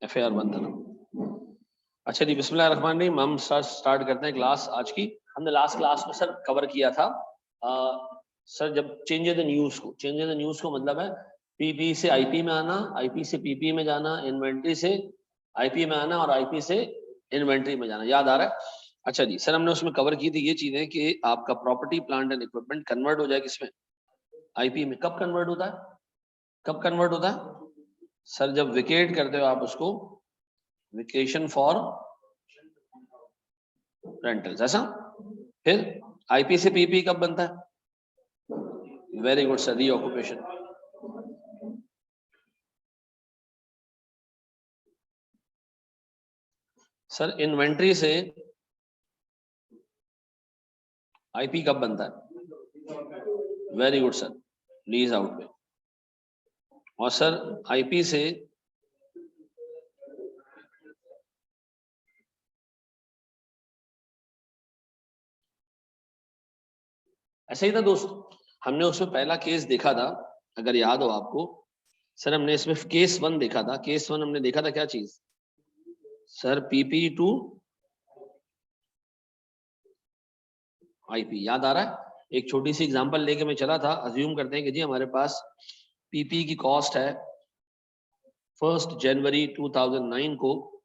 FAR 1 था ना। अच्छा जी, बिस्मिल्लाहिर्रहमानिर्रहीम। हम स्टार्ट करते हैं क्लास आज की। हमने लास्ट क्लास में सर कवर किया था सर जब चेंज द न्यूज को मतलब है पीपी से आईपी में आना, आईपी से पीपी में जाना, इन्वेंट्री से आईपी में आना और आईपी से इन्वेंट्री में जाना। याद आ रहा है? अच्छा जी, सर हमने उसमें कवर की थी ये चीजें कि आपका property plant and equipment convert हो जाए किसमें, आईपी में। कब कन्वर्ट होता है? कब कन्वर्ट होता है सर? जब विकेट करते हो आप उसको, वेकेशन फॉर रेंटल्स, ऐसा। फिर आईपी से पीपी कब बनता है? Very good sir, reoccupation. Sir inventory से आईपी कब बनता है? Very good sir, lease out पे। और सर आईपी से ऐसा ही था दोस्त, हमने उसमें पहला केस देखा था, अगर याद हो आपको सर। हमने इसमें केस 1 देखा था। केस 1 हमने देखा था क्या चीज सर? PP to IP. याद आ रहा है? एक छोटी सी एग्जांपल लेके मैं चला था। अज्यूम करते हैं कि जी हमारे पास पीपी की कॉस्ट है 1 जनवरी 2009 को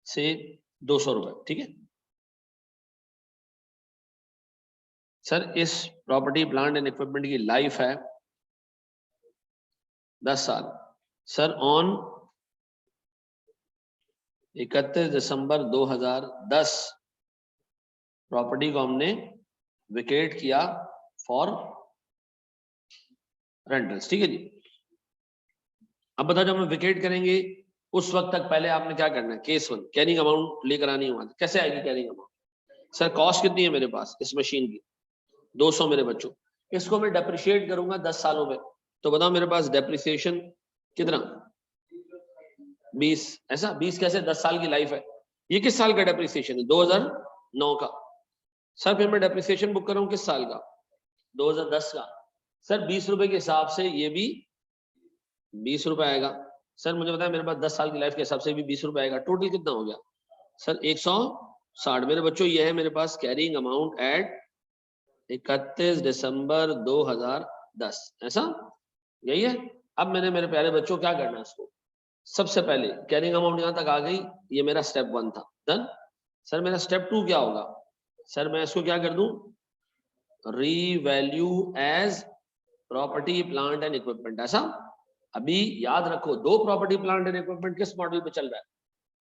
से 200 रुपए, ठीक है सर। इस प्रॉपर्टी प्लांट एंड इक्विपमेंट की लाइफ है 10 साल सर। ऑन 31 दिसंबर 2010 प्रॉपर्टी को हमने विकेट किया फॉर रेंटल्स, ठीक है जी। अब बताओ जब हम विकेट करेंगे उस वक्त तक पहले आपने क्या करना है? केस 1 कैरिंग अमाउंट लेकर आनी है। कैसे आएगी कैरिंग अमाउंट सर? कॉस्ट कितनी है मेरे पास इस मशीन की? 200 मेरे बच्चों। इसको मैं डेप्रिशिएट करूंगा 10 सालों में, तो बताओ मेरे पास डेप्रिसिएशन कितना? 20। ऐसा 20 कैसे? 10 साल की लाइफ है। ये किस साल का डेप्रिसिएशन है? 2009 का सर। फिर मैं डेप्रिसिएशन बुक कर रहा हूं किस साल का? 2010 का सर। 20 रुपए के हिसाब से ये भी 20 रुपए आएगा सर। मुझे बताया मेरे पास 10 साल की लाइफ के हिसाब से भी 20 रुपए आएगा। टोटल कितना हो गया सर? 160 मेरे बच्चों। ये है मेरे पास कैरिंग अमाउंट एट 31 दिसंबर 2010, ऐसा यही है। अब मैंने मेरे प्यारे बच्चों क्या करना है इसको? सबसे पहले कैरिंग अमाउंट यहां तक आ गई, ये मेरा स्टेप 1 था, डन सर। मेरा स्टेप 2 क्या होगा सर? मैं इसको क्या कर दूं? Revalue as property plant and equipment, ऐसा। अभी याद रखो, दो प्रॉपर्टी प्लांट एंड इक्विपमेंट किस मॉडल पे चल रहा है?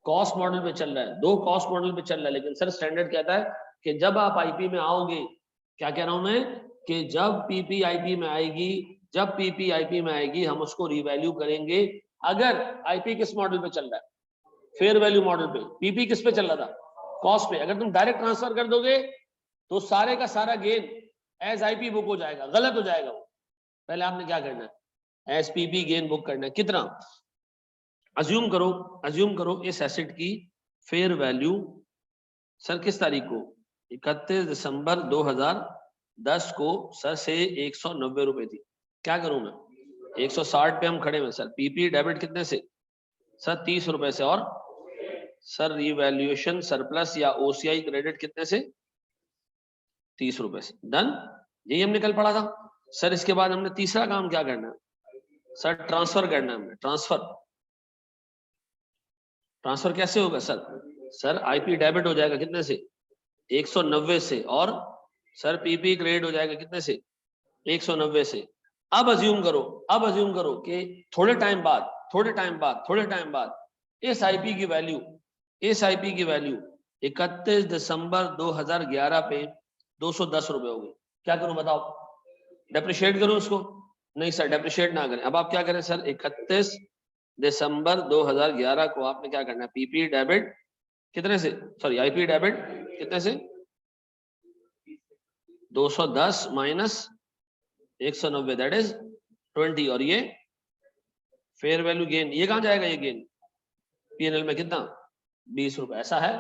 कॉस्ट मॉडल पे चल रहा है। दो कॉस्ट मॉडल पे चल रहा है, लेकिन सर स्टैंडर्ड कहता है कि जब आप आईपी में आओगे, क्या कह रहा हूं मैं, कि जब पीपी आईपी में आएगी, जब पीपी आईपी में आएगी हम उसको रिवैल्यू करेंगे। अगर आईपी किस मॉडल पे चल रहा है? फेयर वैल्यू मॉडल पे। पीपी किस पे चल रहा था? कॉस्ट पे। अगर तुम डायरेक्ट ट्रांसफर कर दोगे तो सारे का सारा गेन एज आईपी बुक हो जाएगा, गलत हो जाएगा वो। पहले आपने क्या करना है? एज पीपी गेन बुक करना है। कितना? अज्यूम करो इस एसेट की फेयर वैल्यू सर किस तारीख को? 31 दिसंबर 2010 को सर से 190 रुपए थी। क्या करूं मैं? 160 पे हम खड़े हैं सर। पीपी डेबिट कितने से सर? 30 रुपए से। और सर रिवैल्यूएशन सरप्लस या ओसीआई क्रेडिट कितने से? 30 रुपए से। डन, यही हमने कल पढ़ा था सर। इसके बाद हमने तीसरा काम क्या करना है सर? ट्रांसफर करना है हमने। ट्रांसफर कैसे होगा सर? सर आईपी डेबिट हो जाएगा कितने से? 190 से। और सर पीपी क्रेडिट हो जाएगा कितने से? 190 से। अब अज्यूम करो कि थोड़े टाइम बाद इस आईपी की वैल्यू 31 दिसंबर 2011 पे 210 रुपए हो गई। क्या करूं बताओ? डेप्रिशिएट करूं उसको? नहीं सर, डेप्रिशिएट ना करें। अब आप क्या करें सर? 31 दिसंबर 2011 को आपने क्या करना है? पीपी डेबिट कितने से? सॉरी, आईपी डेबिट कितने से? 210 माइनस 190, दैट इज 20। और ये फेयर वैल्यू गेन, ये कहां जाएगा? ये गेन पीएनएल में कितना? 20 रुपए, ऐसा है।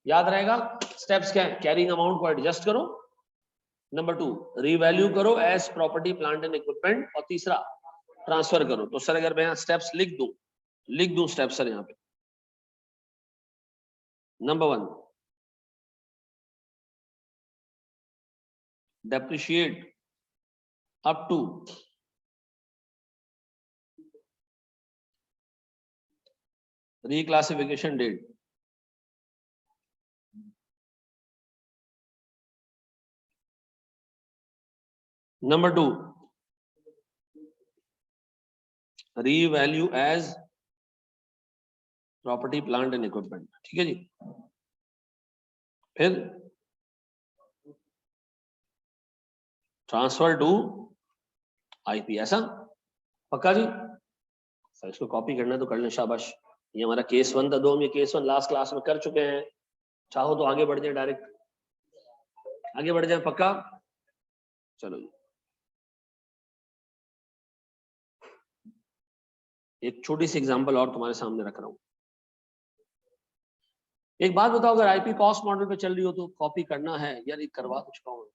याद रहेगा? स्टेप्स क्या है? कैरिंग अमाउंट को एडजस्ट करो, नंबर 2 रीवैल्यू करो as property plant and equipment, और तीसरा ट्रांसफर करो। तो सर अगर मैं यहाँ स्टेप्स लिख दूं स्टेप्स सर यहाँ पे number 1, depreciate up to reclassification date. Number 2, revalue as property, plant and equipment. ठीक है जी। फिर ट्रांसफर टू आईपी, ऐसा पक्का जी? सर इसको कॉपी करना है तो कर लें, शाबाश। ये हमारा केस 1 था, दो हम ये केस 1 लास्ट क्लास में कर चुके हैं। चाहो तो आगे बढ़ जाए, डायरेक्ट आगे बढ़ जाए, पक्का? चलो जी, एक छोटी सी एग्जांपल और तुम्हारे सामने रख रहा हूं। एक बात बताओ, अगर आईपी कॉस्ट मॉडल पे चल रही हो तो कॉपी करना है यार, ये करवा कुछ पाऊँ,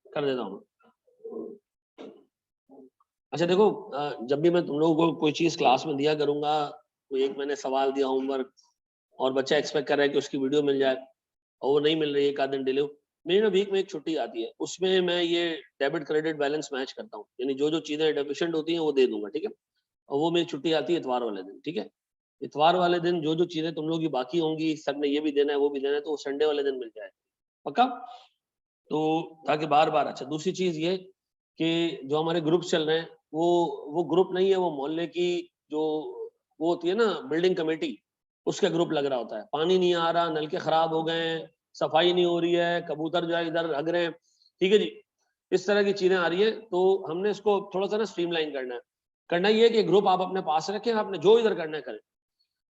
कर देता हूँ। अच्छा देखो, जब भी मैं तुम लोगों को कोई चीज क्लास में दिया करूंगा, कोई एक मैंने सवाल दिया होमवर्क और बच्चा एक्सपेक्ट कर रहा है कि उसकी वीडियो मिल जाए और वो नहीं मिल रही है, एक आध दिन डिले, मेरी ना वीक में एक छुट्टी आती है, उसमें मैं ये डेबिट क्रेडिट बैलेंस मैच करता हूँ, यानी जो जो चीजें डेफिशिएंट होती हैं वो दे दूंगा, ठीक है? और वो मेरी छुट्टी आती है इतवार वाले दिन, ठीक है? इतवार वाले दिन जो जो चीजें तुम लोगों की बाकी होंगी, सर ने ये भी देना है वो भी देना है, तो वो संडे वाले दिन मिल जाए, पक्का? तो ताकि बार बार। अच्छा दूसरी चीज ये कि जो हमारे ग्रुप चल रहे हैं वो ग्रुप नहीं है, वो मोहल्ले की जो वो होती है ना बिल्डिंग कमेटी, उसका ग्रुप लग रहा होता है। पानी नहीं आ रहा, नल के खराब हो गए हैं, सफाई नहीं हो रही है, कबूतर जो है इधर रग रहे हैं, ठीक है जी, इस तरह की चीजें आ रही है। तो हमने इसको थोड़ा सा ना स्ट्रीमलाइन करना है। करना ये है कि ग्रुप आप अपने पास रखें, आपने जो इधर करना है करें।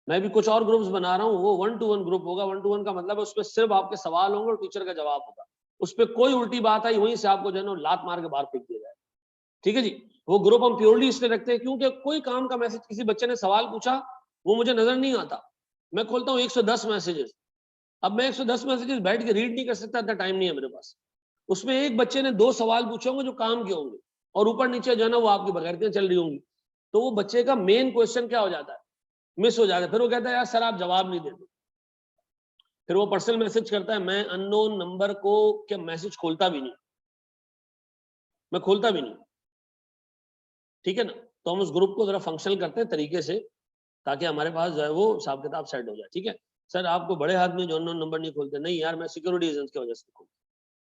मैं भी कुछ और ग्रुप्स बना रहा हूँ, वो 1-to-1 ग्रुप होगा। 1-to-1 का मतलब है उसमें सिर्फ आपके सवाल होंगे और टीचर का जवाब होगा। उस पर कोई उल्टी बात आई वहीं से आपको जो है ना लात मार के बाहर फेंक दिया जाए, ठीक है जी? वो ग्रुप हम प्योरली इसलिए रखते हैं क्योंकि कोई काम का मैसेज किसी बच्चे ने सवाल पूछा, वो मुझे नजर नहीं आता, मैं खोलता हूँ 110 मैसेजेस। अब मैं 110 मैसेजेस बैठ के रीड नहीं कर सकता, इतना टाइम नहीं है मेरे पास। उसमें एक बच्चे ने 2 सवाल पूछे होंगे जो काम के होंगे और ऊपर नीचे जो है ना वो आपकी बगैरतियां चल रही होंगी, तो वो बच्चे का मेन क्वेश्चन क्या हो जाता है, मिस हो जाता है। फिर वो कहता है यार सर आप जवाब नहीं देते, फिर वो पर्सनल मैसेज करता है। मैं अननोन नंबर को क्या मैसेज खोलता भी नहीं, मैं खोलता भी नहीं, ठीक है ना? तो हम उस ग्रुप को जरा फंक्शनल करते हैं तरीके से, ताकि हमारे पास जो है वो हिसाब किताब सेट हो जाए, ठीक है? सर आपको बड़े आदमी जो अननोन नंबर नहीं खोलते, नहीं यार मैं सिक्योरिटी रीजन की वजह से खोलता,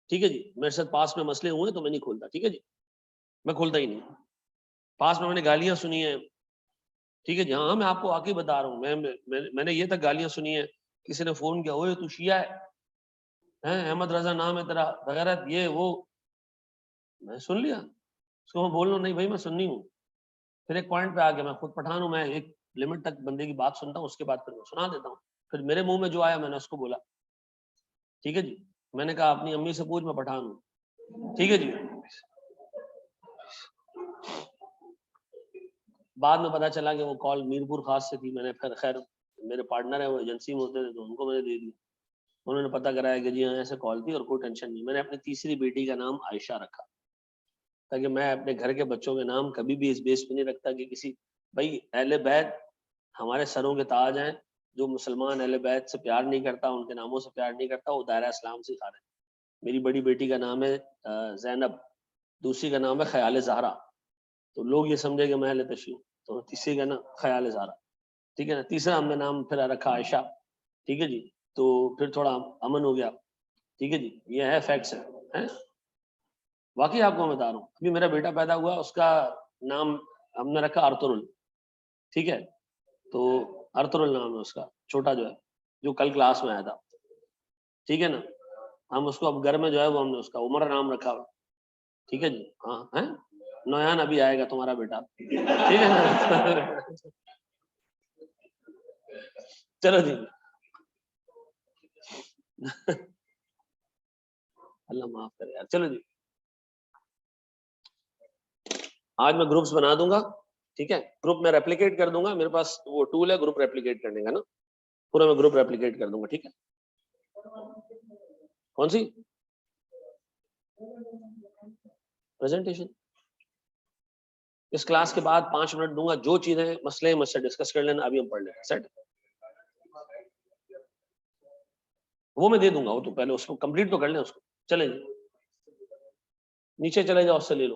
ठीक है जी? मेरे साथ पास में मसले हुए तो मैं नहीं खोलता, ठीक है जी? मैं खोलता ही नहीं। पास में मैंने गालियां सुनी है, ठीक है जी? हाँ मैं आपको वाकई बता रहा हूँ, मैंने ये तक गालियां सुनी है, किसी ने फोन किया, ओए तू शिया है, अहमद रजा नाम है तेरा, वगैरह ये वो। मैं सुन लिया, उसको मैं बोल रहा हूँ नहीं भाई मैं सुन्नी हूँ। फिर एक पॉइंट पे आ गया, मैं खुद पठान हूँ, मैं एक लिमिट तक बंदे की बात सुनता हूँ, उसके बाद फिर मैं सुना देता हूँ। फिर मेरे मुंह में जो आया मैंने उसको बोला, ठीक है जी? मैंने कहा अपनी अम्मी से पूछ, मैं पठान हूँ, ठीक है जी? बाद में पता चला कि वो कॉल मीरपुर खास से थी। मैंने फिर खैर मेरे पार्टनर है वो एजेंसी में होते थे तो उनको मैंने दे दी, उन्होंने पता कराया कि जी हाँ ऐसे कॉल थी और कोई टेंशन नहीं। मैंने अपनी तीसरी बेटी का नाम आयशा रखा, ताकि मैं अपने घर के बच्चों के नाम कभी भी इस बेस पे नहीं रखता कि किसी, भाई अहले बैत हमारे सरों के ताज हैं। जो मुसलमान अहले बैत से प्यार नहीं करता, उनके नामों से प्यार नहीं करता, वो दायरा इस्लाम से खा रहे हैं। मेरी बड़ी बेटी का नाम है जैनब, दूसरी का नाम है ख्याल ज़हरा, तो लोग ये समझे कि मैं अहले तशय्युह हूं, तो तीसरी का ना ख्याल ज़हरा, ठीक है ना? तीसरा हमने नाम फिर रखा आयशा, ठीक है जी? तो फिर थोड़ा अमन हो गया, ठीक है जी? ये है फैक्ट्स है? वाकई आपको मैं बता रहा हूँ, अभी मेरा बेटा पैदा हुआ, उसका नाम हमने रखा अरतुरुल, ठीक है? तो अरतुरुल नाम है उसका, छोटा जो है, जो कल क्लास में आया था, ठीक है ना? हम उसको अब घर में जो है वो हमने उसका उमर नाम रखा हुआ, ठीक है जी? हाँ है, नोयान अभी आएगा तुम्हारा बेटा, ठीक है ना? चलो जी। अल्लाह माफ करे यार। चलो जी, आज मैं ग्रुप्स बना दूंगा, ठीक है? ग्रुप में रेप्लिकेट कर दूंगा, मेरे पास वो टूल है ग्रुप रेप्लिकेट करने का ना, पूरा मैं ग्रुप रेप्लिकेट कर दूंगा, ठीक है? कौन सी प्रेजेंटेशन? इस क्लास के बाद 5 मिनट दूंगा, जो चीजें मसले मुझसे डिस्कस कर लेना, अभी हम पढ़ लेंगे, सेट? वो मैं दे दूंगा, वो तो पहले उसको कंप्लीट तो कर लें उसको। चले नीचे चले जाओ, उससे ले लो।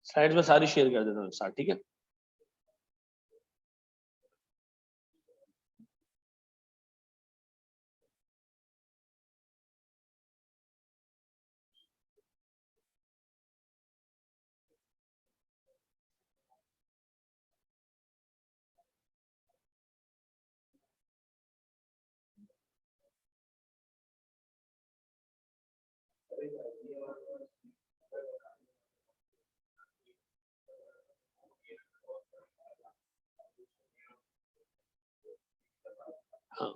स्लाइड्स में सारी शेयर कर देता हूँ साथ, ठीक है। हाँ,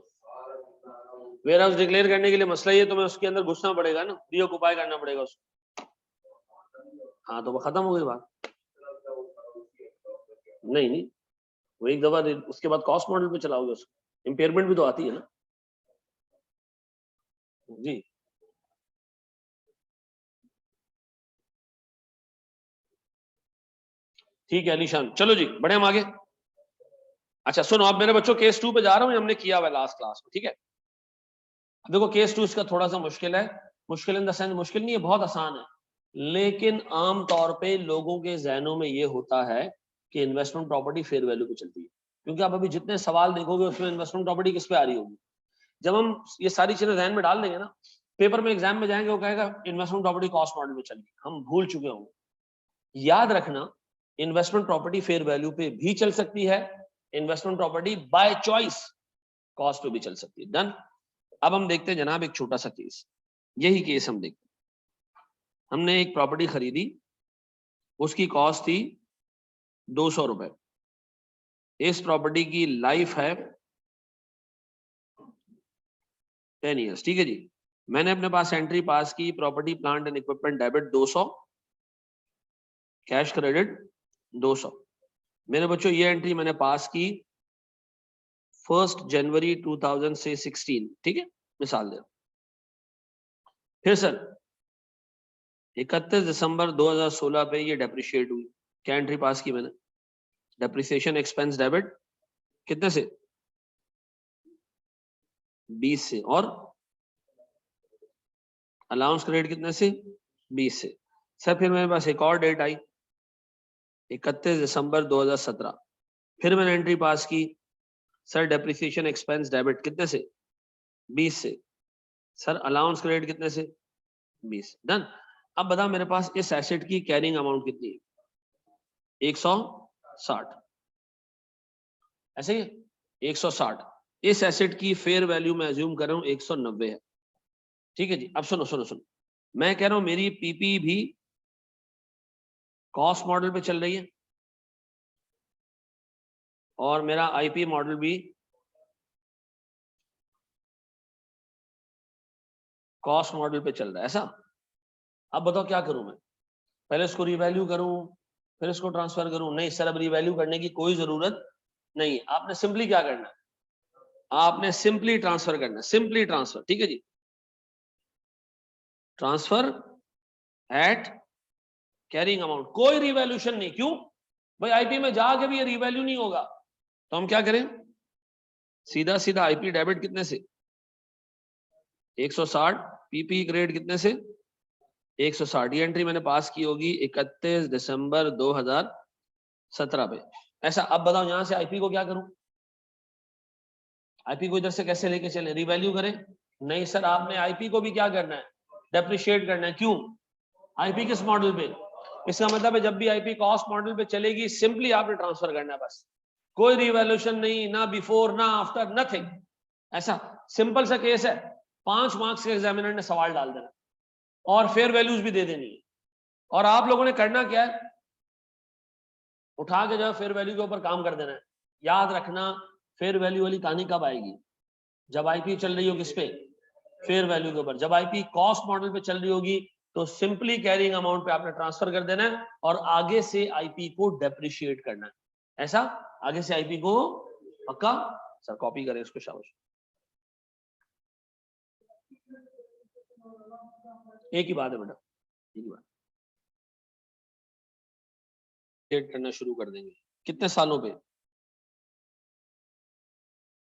वेयर हाउस डिक्लेयर करने के लिए मसला ये, तो मैं उसके अंदर घुसना पड़ेगा ना, रीऑक्युपाई करना पड़ेगा उसको। हाँ, तो वो खत्म हो गई बात। नहीं नहीं, वो एक दफा उसके बाद कॉस्ट मॉडल पे चलाओगे उसको, इम्पेयरमेंट भी तो आती है ना जी। ठीक है अलीशान, चलो जी बढ़े हम आगे। अच्छा सुनो, अब मेरे बच्चों केस 2 पे जा रहा हूँ, हमने किया हुआ लास्ट क्लास में, ठीक है। देखो केस 2 इसका थोड़ा सा मुश्किल है, मुश्किल इन द सेंस मुश्किल नहीं है, बहुत आसान है, लेकिन आम तौर पे लोगों के जहनों में ये होता है कि इन्वेस्टमेंट प्रॉपर्टी फेयर वैल्यू पे चलती है, क्योंकि आप अभी जितने सवाल देखोगे उसमें इन्वेस्टमेंट प्रॉपर्टी किस पे आ रही होगी। जब हम ये सारी चीजें जहन में डाल देंगे ना, पेपर में एग्जाम में जाएंगे, वो कहेगा इन्वेस्टमेंट प्रॉपर्टी कॉस्ट मॉडल में चली, हम भूल चुके होंगे। याद रखना, इन्वेस्टमेंट प्रॉपर्टी फेयर वैल्यू पे भी चल सकती है, investment property by choice cost पे भी चल सकती है। डन। अब हम देखते हैं जनाब एक छोटा सा केस, यही केस हम देखते हैं। हमने एक प्रॉपर्टी खरीदी, उसकी कॉस्ट थी 200 रुपए। इस प्रॉपर्टी की लाइफ है 10 ईयर्स, ठीक है जी। मैंने अपने पास एंट्री पास की, property plant and equipment debit 200, cash credit 200। मेरे बच्चों ये एंट्री मैंने पास की 1 जनवरी 2016, ठीक है, मिसाल दे। फिर सर 31 दिसंबर 2016 पे ये डेप्रिशिएट हुई, क्या एंट्री पास की मैंने, डेप्रिसिएशन एक्सपेंस डेबिट कितने से, 20 से, और अलाउंस क्रेडिट कितने से, 20 से। सर फिर मेरे पास एक और डेट आई 31 दिसंबर 2017, फिर मैंने एंट्री पास की, सर डेप्रिसिएशन एक्सपेंस डेबिट कितने से, 20 से, सर अलाउंस क्रेडिट कितने से, 20। डन। अब बताओ मेरे पास इस एसेट की कैरिंग अमाउंट कितनी है, 160, ऐसे ही 160। इस एसेट की फेयर वैल्यू मैं अज्यूम कर रहा हूं 190 है, ठीक है जी। अब सुनो सुनो सुनो, मैं कह रहा हूं मेरी पीपी भी कॉस्ट मॉडल पे चल रही है और मेरा आईपी मॉडल भी कॉस्ट मॉडल पे चल रहा है, ऐसा। अब बताओ क्या करूं मैं, पहले इसको रिवैल्यू करूं फिर इसको ट्रांसफर करूं? नहीं सर, अब रिवैल्यू करने की कोई जरूरत नहीं, आपने सिंपली क्या करना है, आपने सिंपली ट्रांसफर करना है, सिंपली ट्रांसफर, ठीक है जी। ट्रांसफर एट कैरिंग अमाउंट, कोई रिवैल्यूशन नहीं, क्यों भाई, आईपी में जाके भी ये रिवैल्यू नहीं होगा, तो हम क्या करें, सीधा सीधा आईपी डेबिट कितने से, 160, पीपी ग्रेड कितने से, 160। ये एंट्री मैंने पास की होगी 31 दिसंबर 2017 पे, ऐसा। अब बताओ यहां से आईपी को क्या करूं, आईपी को इधर से कैसे लेके चले, रिवैल्यू करें? नहीं सर, आपने आईपी को भी क्या करना है, डेप्रिशिएट करना है, क्यों, आईपी किस मॉडल पे, इसका मतलब है जब भी आईपी कॉस्ट मॉडल पे चलेगी सिंपली आपने ट्रांसफर करना है बस, कोई रिवैल्यूएशन नहीं, ना बिफोर ना आफ्टर, नथिंग, ऐसा सिंपल सा केस है। 5 मार्क्स के एग्जामिनर ने सवाल डाल देना और फेयर वैल्यूज भी दे देनी है, और आप लोगों ने करना क्या है, उठा के जो फेयर वैल्यू के ऊपर काम कर देना है। याद रखना, फेयर वैल्यू वाली कहानी कब आएगी, जब आईपी चल रही हो किस पे, फेयर वैल्यू के ऊपर। जब आईपी कॉस्ट मॉडल पे चल रही होगी तो सिंपली कैरिंग अमाउंट पे आपने ट्रांसफर कर देना है और आगे से आईपी को डेप्रिशिएट करना है, ऐसा। आगे से आईपी को पक्का, सर कॉपी करें इसको, शाबाश। एक ही बात है बेटा, एक ही बात। करना शुरू कर देंगे। कितने सालों पे?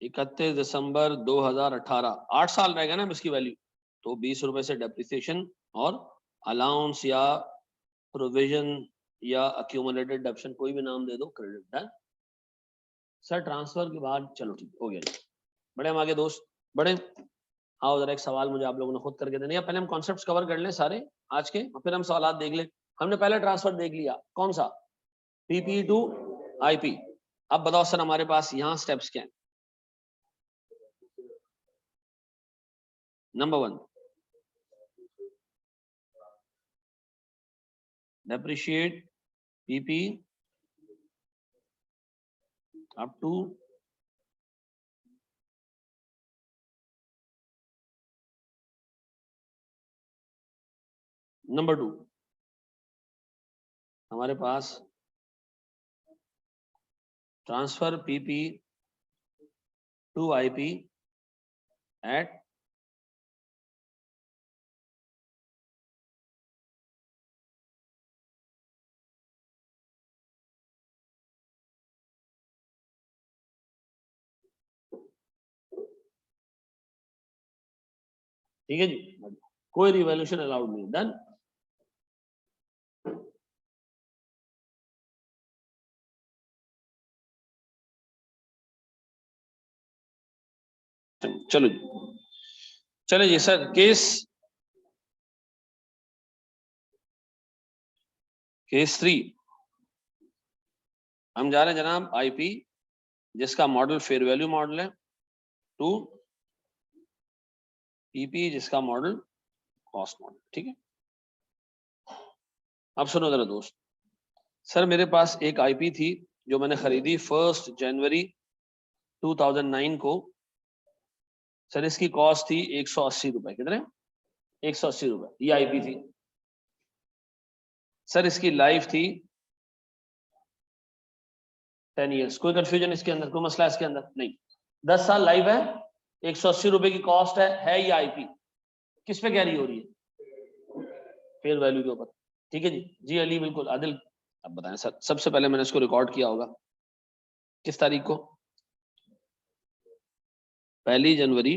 31 दिसंबर 2018, 8 साल रहेगा ना इसकी वैल्यू, तो 20 रुपए से डेप्रिसिएशन और अलाउंस या प्रोविजन या अक्यूमुलेटेड डेप्शन, कोई भी नाम दे दो, क्रेडिट डन। सर ट्रांसफर के बाद, चलो ठीक हो गया जी। बड़े हम आगे दोस्त, बड़े आओ जरा एक सवाल मुझे आप लोगों ने खुद करके देने, या पहले हम कॉन्सेप्ट्स कवर कर लें सारे आज के, और फिर हम सवाल देख लें। हमने पहले ट्रांसफर देख लिया, कौन सा? PP to IP. अब बताओ सर हमारे पास यहाँ स्टेप्स क्या हैं? Number 1, depreciate PP up to number 2, हमारे पास transfer PP to IP at ठीक है जी, कोई रिवैल्यूएशन अलाउड नहीं। डन। चलो जी, चलो जी सर, केस 3 हम जा रहे हैं जनाब आईपी, जिसका मॉडल फेयर वैल्यू मॉडल है, टू पीपी जिसका मॉडल कॉस्ट मॉडल। ठीक है, अब सुनो जरा दोस्त, सर मेरे पास एक आईपी थी जो मैंने खरीदी 1 जनवरी 2009 को। सर इसकी कॉस्ट थी 180 रुपए। कितने? 180 रुपए, ये आईपी थी। सर इसकी लाइफ थी 10 ईयर्स। कोई कंफ्यूजन इसके अंदर, कोई मसला इसके अंदर नहीं? 10 साल लाइफ है, 180 रुपए की कॉस्ट है ये आईपी। किस पे कैरी हो रही है? फेयर वैल्यू के ऊपर। ठीक है जी, जी अली बिल्कुल। आदिल अब बताएं सर, सबसे पहले मैंने इसको रिकॉर्ड किया होगा किस तारीख को? 1 जनवरी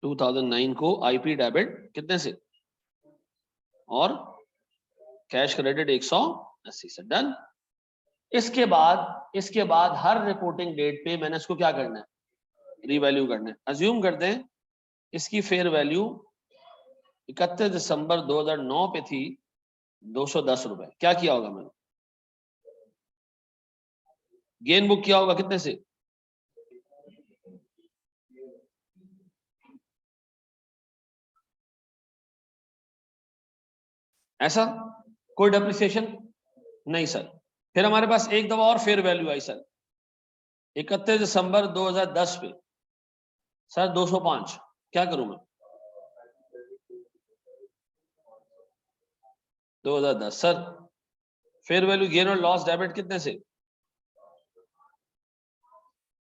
2009 को आईपी डेबिट कितने से, और कैश क्रेडिट 180 से। डन। इसके बाद हर रिपोर्टिंग डेट पे मैंने इसको क्या करना है? रीवैल्यू करना है। अज्यूम करते हैं इसकी फेयर वैल्यू 31 दिसंबर 2009 पे थी 210 रुपए। क्या किया होगा मैंने? गेन बुक किया होगा कितने से? ऐसा कोई डेप्रिसिएशन नहीं सर। फिर हमारे पास एक दफा और फेयर वैल्यू आई सर 31 दिसंबर 2010 पे, सर 205। क्या करूं मैं? 2010 सर फेयर वैल्यू गेन और लॉस डेबिट कितने से,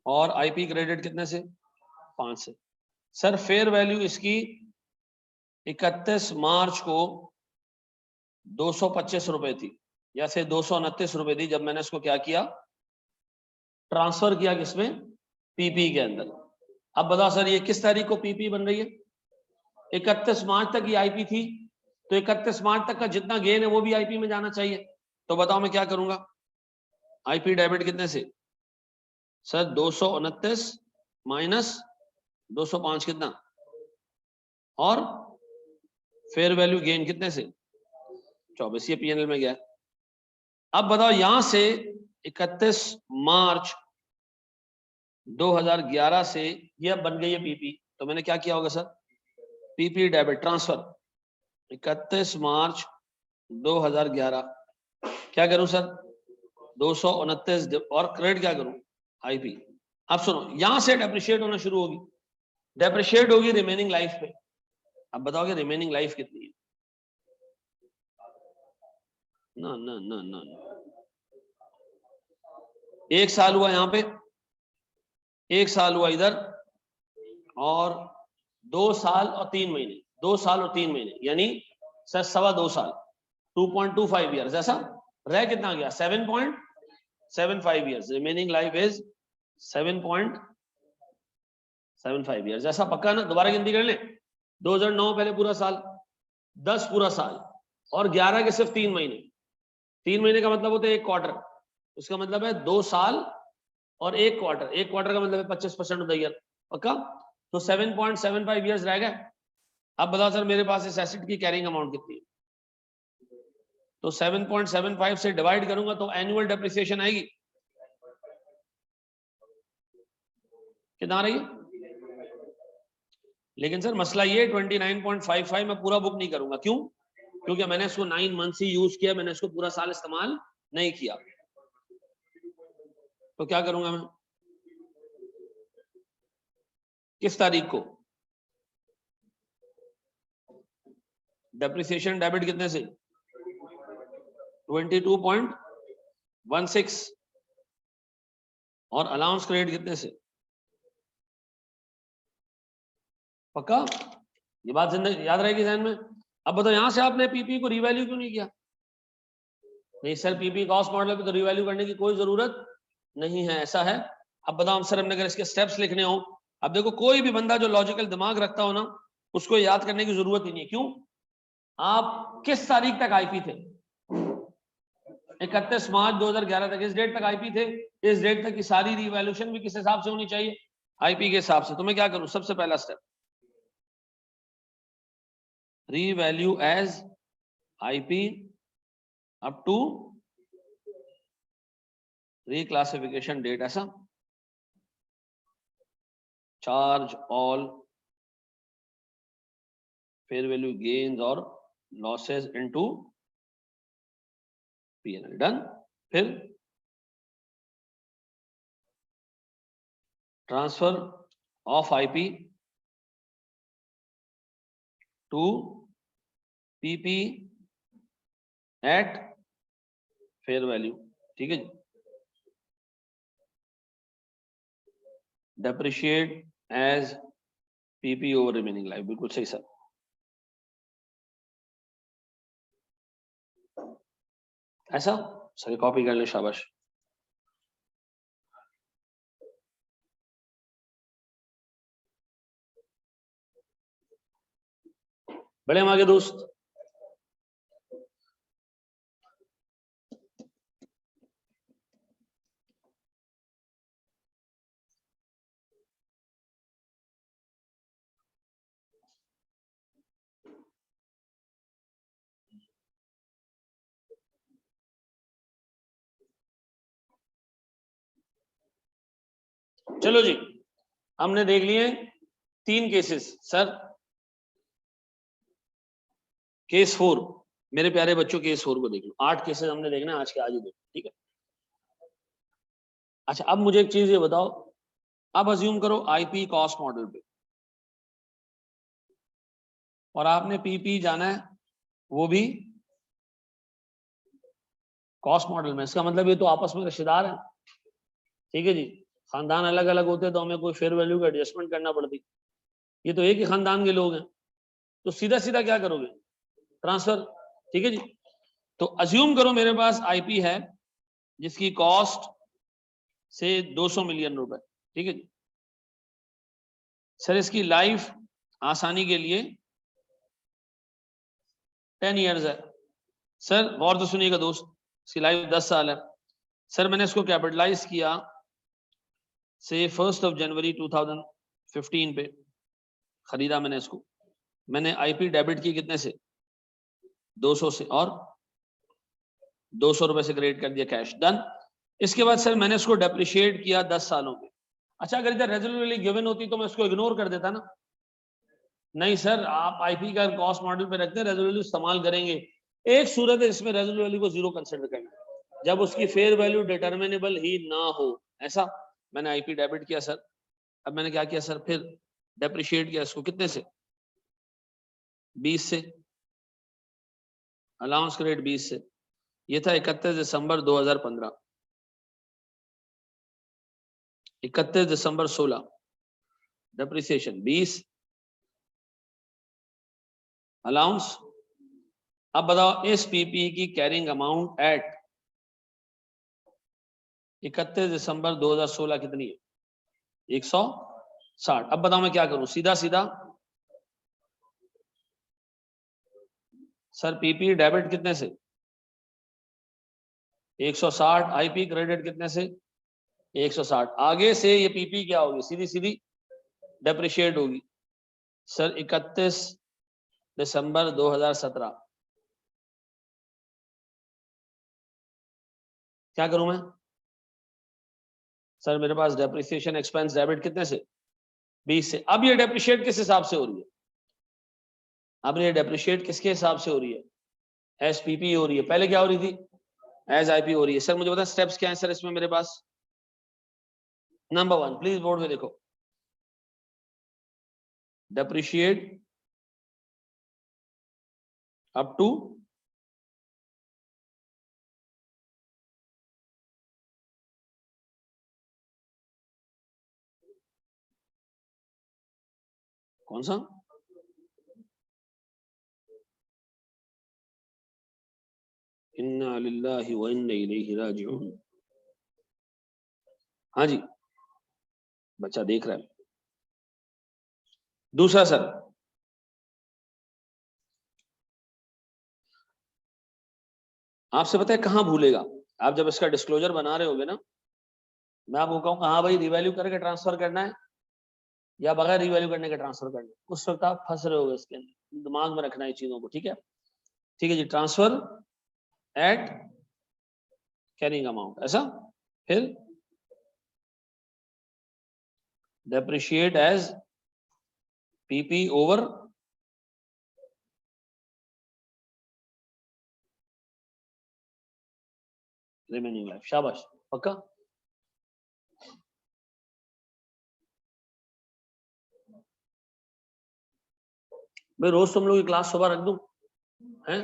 और आईपी क्रेडिट कितने से? 5 से। सर फेयर वैल्यू इसकी 31 मार्च को 225 रुपए थी, या से 229 रुपए थी, जब मैंने इसको क्या किया? ट्रांसफर किया किसमें? पीपी के अंदर। अब बताओ सर ये किस तारीख को पीपी बन रही है? 31 मार्च तक ये आईपी थी, तो 31 मार्च तक का जितना गेन है वो भी आईपी में जाना चाहिए। तो बताओ मैं क्या करूंगा? आईपी डेबिट कितने से? सर 229 माइनस 205 कितना, और फेयर वैल्यू गेन कितने से? 24। ये पीएनएल में गया। अब बताओ यहां से 31 मार्च 2011 से ये बन गई है पीपी, तो मैंने क्या किया होगा सर? पीपी डेबिट ट्रांसफर 31 मार्च 2011 क्या करूं सर? 229 और क्रेडिट क्या करूं? आईपी। अब सुनो, यहां से डेप्रिशिएट होना शुरू होगी, डेप्रिशिएट होगी रिमेनिंग लाइफ पे। अब बताओगे रिमेनिंग लाइफ कितनी है? ना ना ना ना, एक साल हुआ यहां पे, एक साल हुआ इधर, और 2 साल और 3 महीने, 2 साल और 3 महीने, यानी सर 2.25 साल, 2.25 ईयर्स। ऐसा रह कितना गया 7.75 years, remaining life is 7.75 years. ऐसा पक्का ना? दोबारा गिनती कर लें, 2009 पहले पूरा साल, 10 पूरा साल और 11 के सिर्फ 3 महीने। 3 महीने का मतलब होता है 1 क्वार्टर, उसका मतलब है 2 साल और 1 क्वार्टर। 1 क्वार्टर का मतलब है 25% ऑफ द ईयर। पक्का? तो 7.75 ईयर्स रह गए। अब बताओ सर मेरे पास इस एसेट की कैरिंग अमाउंट कितनी है? तो 7.75 से डिवाइड करूंगा तो एनुअल डेप्रिसिएशन आएगी कितना आ रही है? लेकिन सर मसला ये 29.55 मैं पूरा बुक नहीं करूंगा। क्यों? क्योंकि मैंने इसको 9 मंथ्स ही यूज किया, मैंने इसको पूरा साल इस्तेमाल नहीं किया। तो क्या करूंगा मैं? किस तारीख को डेप्रिसिएशन डेबिट कितने से? 22.16 और अलाउंस क्रेडिट कितने से? पक्का? ये बात याद रहेगी ध्यान में। अब बताओ यहां से आपने पीपी को रिवैल्यू क्यों नहीं किया? नहीं सर पीपी कॉस्ट मॉडल पे तो रिवैल्यू करने की कोई जरूरत नहीं है, ऐसा है। अब बताओ सर हमने अगर इसके स्टेप्स लिखने हो, अब देखो कोई भी बंदा जो लॉजिकल दिमाग रखता हो ना, उसको याद करने की जरूरत ही नहीं है। क्यों? आप किस तारीख तक आईपी थे? 31 मार्च 2011 तक, इस डेट तक आईपी थे। इस डेट तक की सारी रिवैल्यूएशन भी किस हिसाब से होनी चाहिए? आईपी के हिसाब से। तो मैं क्या करूं? सबसे पहला step, revalue as IP up to reclassification date, ऐसा। Charge all fair value gains और लॉसेस इनटू पीएनएल। डन। फिर transfer of IP to PP at fair value. ठीक है जी। Depreciate as PP over remaining life, बिल्कुल सही sir. ऐसा sir copy कर ले, शाबाश। बड़े हम आगे दोस्त। चलो जी, हमने देख लिए 3 केसेस। सर केस 4, मेरे प्यारे बच्चों केस 4 को देख लो। 8 केसेस हमने देखना आज के, आज ही देखो, ठीक है। अच्छा अब मुझे एक चीज ये बताओ, अब अज्यूम करो आईपी कॉस्ट मॉडल पे और आपने पीपी जाना है वो भी कॉस्ट मॉडल में। इसका मतलब ये तो आपस में रिश्तेदार हैं, ठीक है जी। खानदान अलग अलग होते तो हमें कोई फेयर वैल्यू का एडजस्टमेंट करना पड़ती, ये तो एक ही खानदान के लोग हैं। तो सीधा सीधा क्या करोगे? ट्रांसफर। ठीक है जी। तो अज्यूम करो मेरे पास आईपी है जिसकी कॉस्ट से 200 मिलियन रुपए, ठीक है जी। सर इसकी लाइफ आसानी के लिए 10 इयर्स है। सर गौर तो सुनिएगा दोस्त, इसकी लाइफ 10 साल है। सर मैंने इसको कैपिटलाइज किया से 1 जनवरी 2015 पे खरीदा मैंने इसको। मैंने आईपी डेबिट की कितने से? 200 से, और 200 रुपए से क्रेडिट कर दिया कैश। डन। इसके बाद सर मैंने इसको डेप्रिशिएट किया 10 सालों पे। अच्छा अगर इधर रेजुलरली गिवन होती तो मैं इसको इग्नोर कर देता ना। नहीं सर आप आईपी का कॉस्ट मॉडल पे रखते हैं, रेजुलरली इस्तेमाल करेंगे। एक सूरत है इसमें रेजुलरली को जीरो कंसिडर करना, जब उसकी फेयर वैल्यू डिटर्मिनेबल ही ना हो। ऐसा मैंने आईपी डेबिट किया सर। अब मैंने क्या किया सर, फिर डेप्रिशिएट किया इसको कितने से? 20 से। अलाउंस क्रेडिट 20 से। ये था 31 दिसंबर 2015। 31 दिसंबर 16 डेप्रिसिएशन 20 अलाउंस। अब बताओ इस पीपी की कैरिंग अमाउंट एट 31 दिसंबर 2016 कितनी है? 160। अब बताओ मैं क्या करूं? सीधा सीधा सर पीपी डेबिट कितने से? 160। आईपी क्रेडिट कितने से? 160। आगे से ये पीपी क्या होगी? सीधी सीधी डेप्रिशिएट होगी। सर 31 दिसंबर 2017 क्या करूं मैं? सर मेरे पास डेप्रिसिएशन एक्सपेंस डेबिट कितने से? 20 से। अब ये डेप्रिशिएट किस हिसाब से हो रही है? अब ये डेप्रिशिएट किसके हिसाब से हो रही है? एस पीपी हो रही है। पहले क्या हो रही थी? एज आईपी हो रही है। सर मुझे बताएं स्टेप्स क्या है सर इसमें मेरे पास? नंबर 1 प्लीज बोर्ड में देखो, डेप्रिशिएट अप टू कौन सा? इन्ना लिल्लाहि व इन्ना इलैहि राजिऊन। हाँ जी, बच्चा देख रहा है। दूसरा सर, आपसे पता है कहां भूलेगा? आप जब इसका डिस्क्लोजर बना रहे होगे ना, मैं आपको कहूंगा हाँ भाई रिवैल्यू करके ट्रांसफर करना है या बगैर रिवैल्यू करने के ट्रांसफर करना है, उस वक्त आप फंस रहे होगे इसके अंदर। दिमाग में रखना है चीजों को, ठीक है? ठीक है जी, ट्रांसफर एट कैरिंग अमाउंट, ऐसा। फिर depreciate as PP over remaining life. शाबाश, पक्का? भाई रोज तुम लोग की क्लास सुबह रख दूं हैं?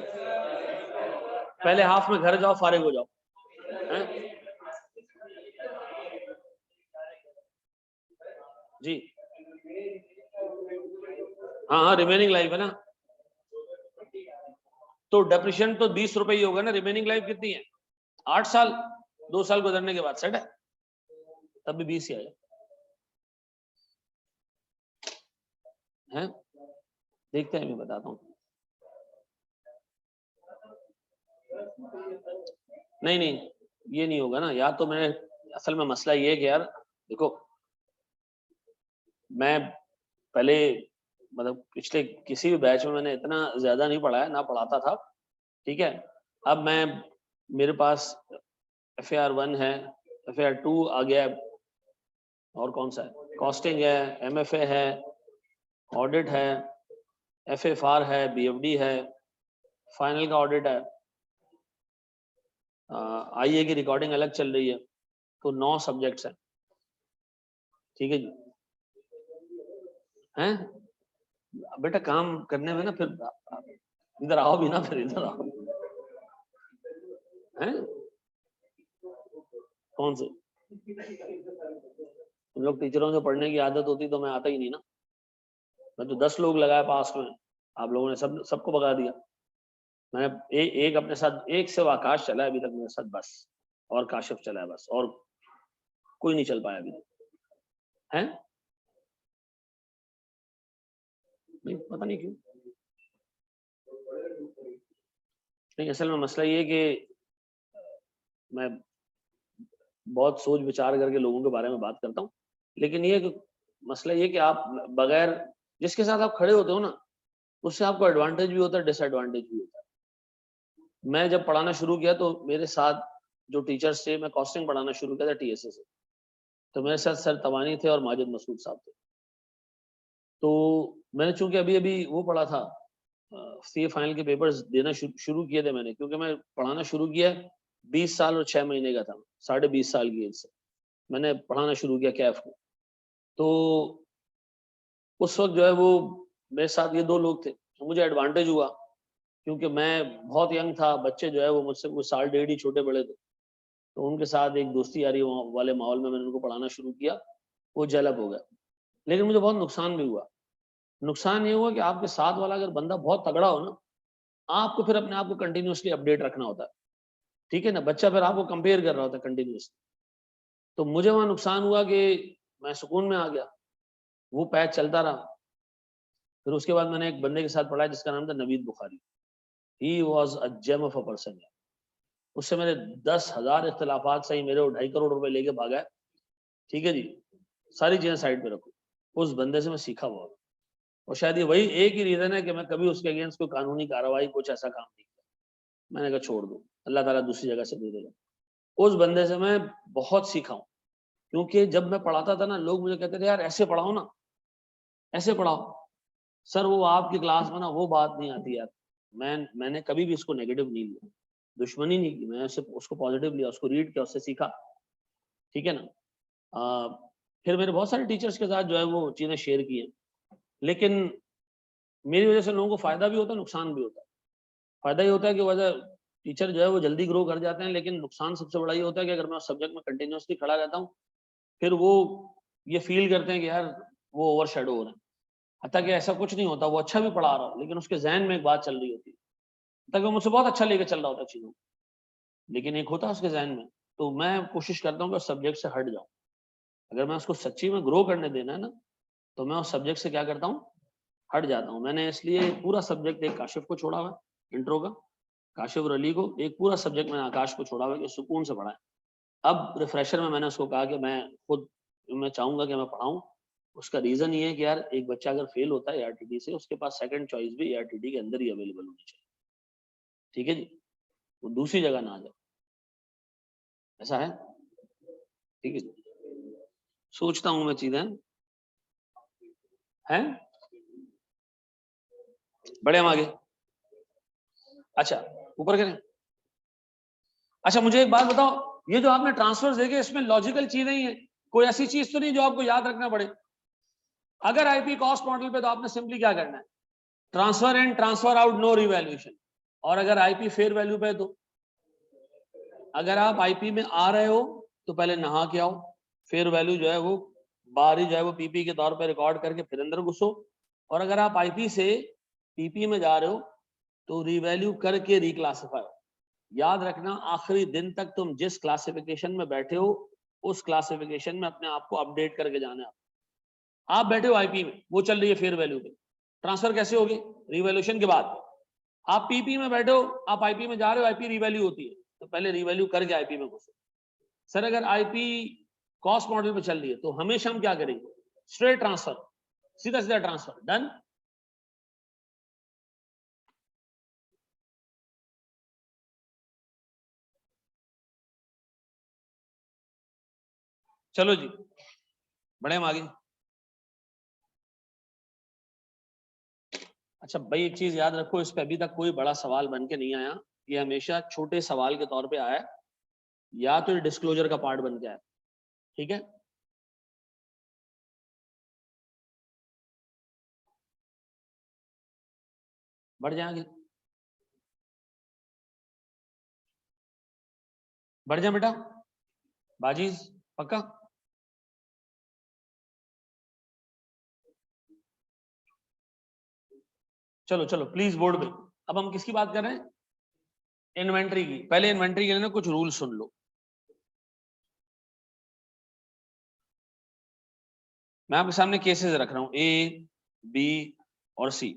पहले हाफ में घर जाओ, फारिग हो जाओ हैं? जी हाँ हाँ, रिमेनिंग लाइफ है ना। तो डेप्रिशिएशन तो 20 रुपए ही होगा ना। रिमेनिंग लाइफ कितनी है? 8 साल। 2 साल गुजरने के बाद सेट है, तब भी 20 ही आएगा है। देखते हैं, मैं बताता हूँ। नहीं नहीं, ये नहीं होगा ना। या तो मैंने, असल में मसला ये है कि यार देखो, मैं पहले मतलब पिछले किसी भी बैच में मैंने इतना ज्यादा नहीं पढ़ा है, ना पढ़ाता था, ठीक है? अब मैं, मेरे पास FAR 1 है, FAR 2 आ गया है, और कौन सा है? कॉस्टिंग है, MFA है, ऑडिट है, FFR है, BFD है, फाइनल का ऑडिट है, IA की रिकॉर्डिंग अलग चल रही है। तो 9 सब्जेक्ट्स हैं, ठीक है जी। हैं बेटा, काम करने में ना फिर इधर आओ भी ना, फिर इधर आओ हैं। कौन से? तुम लोग टीचरों से पढ़ने की आदत होती तो मैं आता ही नहीं ना। मैं तो 10 लोग लगाया पास में, आप लोगों ने सबको भगा दिया। मैंने एक अपने साथ, एक से आकाश चला है अभी तक मेरे साथ बस, और काशिफ चला है बस, और कोई नहीं चल पाया अभी तक है। नहीं पता नहीं क्यों। नहीं, असल में मसला ये है कि मैं बहुत सोच विचार करके लोगों के बारे में बात करता हूँ, लेकिन ये कि मसला ये कि आप बगैर, जिसके साथ आप खड़े होते हो ना, उससे आपको एडवांटेज भी होता है, डिसएडवांटेज भी होता है। मैं जब पढ़ाना शुरू किया तो मेरे साथ जो टीचर्स थे, मैं कॉस्टिंग पढ़ाना शुरू किया था TSA से, तो मेरे साथ सर तवानी थे और माजिद मसूद साहब थे। तो मैंने चूंकि अभी अभी वो पढ़ा था, CA फाइनल के पेपर्स देना शुरू किए थे मैंने, क्योंकि मैं पढ़ाना शुरू किया 20 साल और 6 महीने का था, 20.5 साल की एज से मैंने पढ़ाना शुरू किया कैफ को। तो उस वक्त जो है वो मेरे साथ ये 2 लोग थे, तो मुझे एडवांटेज हुआ, क्योंकि मैं बहुत यंग था। बच्चे जो है वो मुझसे कुछ साल डेढ़ ही छोटे बड़े थे, तो उनके साथ एक दोस्ती यारी वाले माहौल में मैंने उनको पढ़ाना शुरू किया, वो डेवलप हो गया। लेकिन मुझे बहुत नुकसान भी हुआ। नुकसान ये हुआ कि आपके साथ वाला अगर बंदा बहुत तगड़ा हो ना, आपको फिर अपने आप को कंटिन्यूअसली अपडेट रखना होता है, ठीक है ना? बच्चा फिर आपको कंपेयर कर रहा होता है कंटिन्यूअसली, तो मुझे वहां नुकसान हुआ कि मैं सुकून में आ गया, वो पैच चलता रहा। फिर उसके बाद मैंने एक बंदे के साथ पढ़ा जिसका नाम था Naveed Bukhari. He was a gem of a person. उससे मेरे 10,000 इख्तलाफात सही, मेरे 2.5 करोड़ रुपए लेके भागा है, ठीक है जी, सारी चीजें साइड पे रखो। उस बंदे से मैं सीखा बहुत, और शायद ये वही एक ही रीजन है कि मैं कभी उसके अगेंस्ट कोई कानूनी कार्रवाई कुछ ऐसा काम नहीं किया। मैंने कहा छोड़ दो, अल्लाह ताला दूसरी जगह से दे देगा। उस बंदे से मैं बहुत सीखा हूँ, क्योंकि जब मैं पढ़ाता था ना, लोग मुझे कहते थे यार ऐसे पढ़ाओ ना, ऐसे पढ़ाओ। सर वो आपकी क्लास में ना वो बात नहीं आती यार। मैंने कभी भी इसको नेगेटिव नहीं लिया, दुश्मनी नहीं की, मैं उसको पॉजिटिव लिया, उसको रीड किया, उससे सीखा, ठीक है ना। फिर मेरे बहुत सारे टीचर्स के साथ जो है वो चीज़ें शेयर की हैं, लेकिन मेरी वजह से लोगों को फायदा भी होता है, नुकसान भी होता है। फायदा ये होता है कि वजह टीचर जो है वो जल्दी ग्रो कर जाते हैं, लेकिन नुकसान सबसे बड़ा ये होता है कि अगर मैं उस सब्जेक्ट में कंटिन्यूसली खड़ा रहता हूँ, फिर वो ये फील करते हैं कि यार वो ओवर शेडो हो रहे हैं। हत्ता कि ऐसा कुछ नहीं होता, वो अच्छा भी पढ़ा रहा हो, लेकिन उसके जहन में एक बात चल रही होती है, तक वो मुझसे बहुत अच्छा लेके चल रहा होता है चीज़ों, लेकिन एक होता है उसके जहन में। तो मैं कोशिश करता हूँ कि उस सब्जेक्ट से हट जाऊँ। अगर मैं उसको सच्ची में ग्रो करने देना है ना, तो मैं उस सब्जेक्ट से क्या करता हूँ, हट जाता हूँ। मैंने इसलिए पूरा सब्जेक्ट एक काशिफ को छोड़ा हुआ है, इंट्रो का, काशिफ और अली को, एक पूरा सब्जेक्ट मैंने आकाश को छोड़ा हुआ है कि सुकून से पढ़ाएं। अब रिफ्रेशर में मैंने उसको कहा कि मैं खुद, मैं चाहूंगा कि मैं पढ़ाऊं। उसका रीजन ये है कि यार एक बच्चा अगर फेल होता है ARTT से, उसके पास सेकंड चॉइस भी ARTT के अंदर ही अवेलेबल होनी चाहिए, ठीक है जी, वो दूसरी जगह ना आ जाए, ऐसा है, ठीक है जी। सोचता हूँ मैं चीजें हैं, बड़े हम आगे। अच्छा ऊपर करें। अच्छा मुझे एक बात बताओ, ये जो आपने ट्रांसफर देखे इसमें लॉजिकल चीजें ही है, कोई ऐसी चीज तो नहीं जो आपको याद रखना पड़े। अगर आईपी कॉस्ट मॉडल पे तो आपने सिंपली क्या करना है, transfer in transfer out no revaluation. और अगर आईपी फेयर वैल्यू पे, तो अगर आप आईपी में आ रहे हो तो पहले नहा के आओ, फेयर वैल्यू जो है वो बाहर ही जो है वो पीपी के तौर पे रिकॉर्ड करके फिर अंदर घुसो। और अगर आप आईपी से पीपी में जा रहे हो तो रिवैल्यू करके रिक्लासिफाई। याद रखना आखिरी दिन तक तुम जिस क्लासिफिकेशन में बैठे हो, उस क्लासिफिकेशन में अपने आप को अपडेट करके जाना है। आप बैठे हो आईपी में, वो चल रही है फेयर वैल्यू पे, ट्रांसफर कैसे होगी, रिवैल्यूएशन के बाद। आप पीपी में बैठे हो, आप आईपी में जा रहे हो, आईपी रिवैल्यू होती है, तो पहले रिवैल्यू करके आईपी में घुसो। सर अगर आईपी कॉस्ट मॉडल पे चल रही है तो हमेशा हम क्या करेंगे, स्ट्रेट ट्रांसफर, सीधा सीधा ट्रांसफर, डन। चलो जी बढ़े हम आगे। अच्छा भाई एक चीज याद रखो, इस पे अभी तक कोई बड़ा सवाल बन के नहीं आया, ये हमेशा छोटे सवाल के तौर पे आया, या तो ये डिस्क्लोजर का पार्ट बन के आया, ठीक है। बढ़ जाएंगे, बढ़ जाए बेटा, बाजीज पक्का। चलो चलो प्लीज बोर्ड पे। अब हम किसकी बात कर रहे हैं, इन्वेंट्री की। पहले इन्वेंट्री के लिए ना कुछ रूल सुन लो। मैं आपके सामने केसेस रख रहा हूं, ए बी और सी।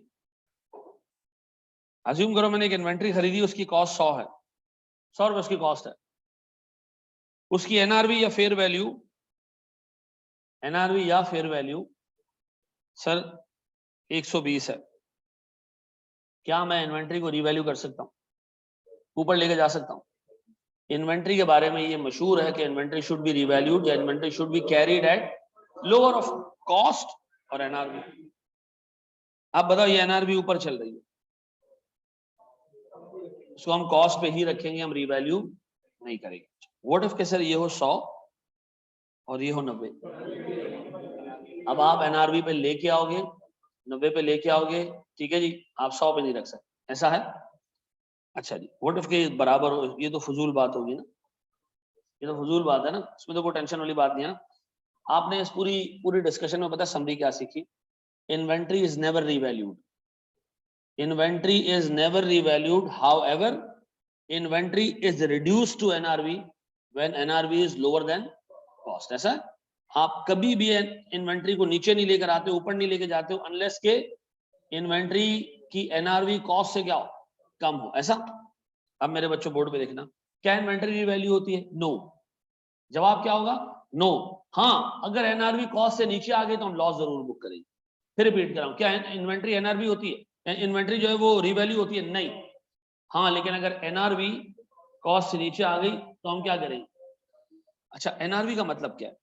अज्यूम करो मैंने एक इन्वेंट्री खरीदी, उसकी कॉस्ट 100 है, 100 रुपए उसकी कॉस्ट है। उसकी एनआरवी या फेयर वैल्यू, एनआरवी या फेयर वैल्यू सर 120 है। क्या मैं इन्वेंट्री को रीवैल्यू कर सकता हूं, ऊपर लेके जा सकता हूं? इन्वेंट्री के बारे में ये मशहूर है कि इन्वेंट्री शुड बी रीवैल्यूड या inventory should be carried at lower of cost और एनआरवी। आप बताओ ये एनआरवी ऊपर चल रही है, उसको हम कॉस्ट पे ही रखेंगे, हम रीवैल्यू नहीं करेंगे। व्हाट इफ के सर ये हो 100 और ये हो 90, अब आप एनआरवी पे लेके आओगे, 90 पे लेके आओगे, ठीक है जी, आप 100 पे नहीं रख सकते, ऐसा है। अच्छा जी, व्हाट इफ के बराबर हो, ये तो फजूल बात होगी ना, ये तो फजूल बात है ना, इसमें तो कोई टेंशन वाली बात नहीं है ना। आपने इस पूरी पूरी डिस्कशन में पता समरी क्या सीखी, inventory is never revalued, inventory is never revalued, however inventory is reduced to NRV when NRV is lower than cost. ऐसा आप कभी भी इन्वेंट्री को नीचे नहीं लेकर आते, ऊपर नहीं लेके जाते हो अनलेस के इन्वेंट्री की एनआरवी कॉस्ट से क्या हो, कम हो। ऐसा अब मेरे बच्चों बोर्ड पे देखना, क्या इन्वेंट्री रीवैल्यू होती है? नो। जवाब क्या होगा? नो। हाँ, अगर एनआरवी कॉस्ट से नीचे आ गई तो हम लॉस जरूर बुक करेंगे। फिर रिपीट कर रहा हूं, क्या इन्वेंट्री एनआरवी होती है? इन्वेंट्री जो है वो रीवैल्यू होती है? नहीं। हाँ, लेकिन अगर एनआरवी कॉस्ट से नीचे आ गई तो हम क्या करेंगे? अच्छा, एनआरवी का मतलब क्या है?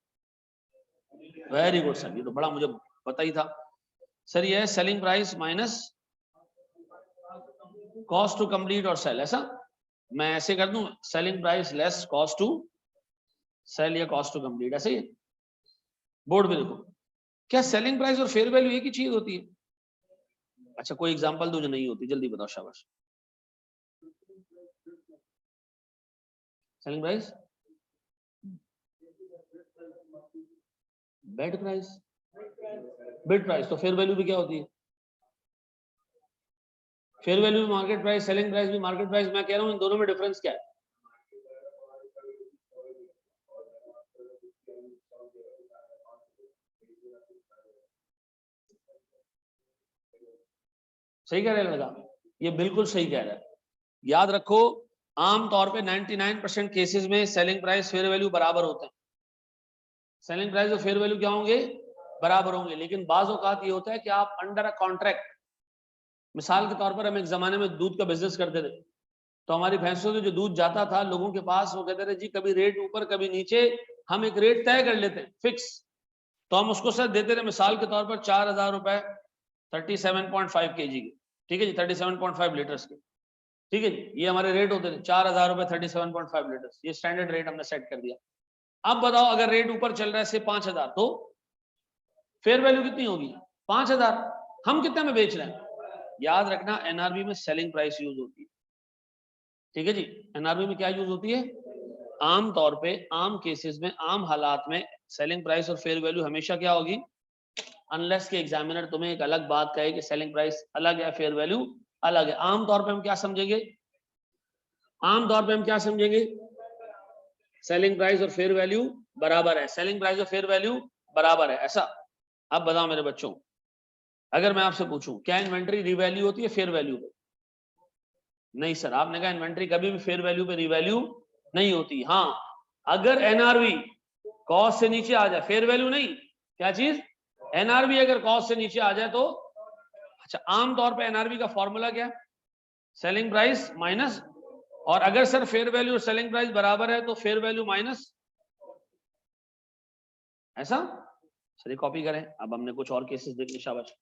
वेरी गुड सर, ये तो बड़ा मुझे पता ही था सर। ये है selling price minus cost to complete और सेल। ऐसा मैं ऐसे कर दूं, selling price less cost to sell या कॉस्ट टू कंप्लीट। ऐसे ही बोर्ड पे देखो, क्या सेलिंग प्राइस और फेयर वैल्यू एक ही चीज होती है? अच्छा, कोई एग्जांपल दो जो नहीं होती, जल्दी बताओ, शाबाश। Selling price, bed price, bid price. तो फेयर वैल्यू भी क्या होती है? फेयर वैल्यू भी मार्केट प्राइस, सेलिंग प्राइस भी मार्केट प्राइस। मैं कह रहा हूं इन दोनों में डिफरेंस क्या है? सही कह रहे हैं लगा? ये बिल्कुल सही कह रहा है। याद रखो, आमतौर पे 99% केसेस में सेलिंग प्राइस फेयर वैल्यू बराबर होते हैं। सेलिंग प्राइस और फेयर वैल्यू क्या होंगे? बराबर होंगे। लेकिन बाज़ औक़ात ये होता है कि आप अंडर अ कॉन्ट्रैक्ट, मिसाल के तौर पर हम एक जमाने में दूध का बिजनेस करते थे, तो हमारी भैंसों से जो दूध जाता था लोगों के पास, वो कहते थे जी कभी रेट ऊपर कभी नीचे, हम एक रेट तय कर लेते हैं फिक्स, तो हम उसको सर देते थे मिसाल के तौर पर 4,000 रुपए 37.5 kg के। ठीक है जी, 37.5 लीटर्स के। ठीक है जी, ये हमारे रेट होते थे 4,000 रुपए 37.5 लीटर्स, ये स्टैंडर्ड रेट हमने सेट कर दिया। अब बताओ, अगर रेट ऊपर चल रहा है से 5,000, तो फेयर वैल्यू कितनी होगी? 5,000। हम कितने में बेच रहे हैं? याद रखना, एनआरबी में सेलिंग प्राइस यूज होती है। ठीक है जी, एनआरबी में क्या यूज होती है? आम तौर पे, आम केसेस में, आम हालात में सेलिंग प्राइस और फेयर वैल्यू हमेशा क्या होगी? अनलेस के एग्जामिनर तुम्हें एक अलग बात कहे कि सेलिंग प्राइस अलग है फेयर वैल्यू अलग है। आम तौर पे हम क्या समझेंगे? आम तौर पे हम क्या समझेंगे? सेलिंग प्राइस और फेयर वैल्यू बराबर है, सेलिंग प्राइस और फेयर वैल्यू बराबर है। ऐसा अब बताओ मेरे बच्चों, अगर मैं आपसे पूछूं क्या इन्वेंट्री रीवैल्यू होती है फेयर वैल्यू पे? नहीं सर, आपने कहा इन्वेंट्री कभी भी फेयर वैल्यू पे रीवैल्यू नहीं होती। हाँ, अगर एनआरवी कॉस्ट से नीचे आ जाए, फेयर वैल्यू नहीं, क्या चीज? एनआरवी अगर कॉस्ट से नीचे आ जाए तो, अच्छा, आमतौर पे एनआरवी का फॉर्मूला क्या है? सेलिंग प्राइस माइनस, और अगर सर फेयर वैल्यू और सेलिंग प्राइस बराबर है तो फेयर वैल्यू माइनस। ऐसा सर, कॉपी करें। अब हमने कुछ और केसेस देखे, शाबाश।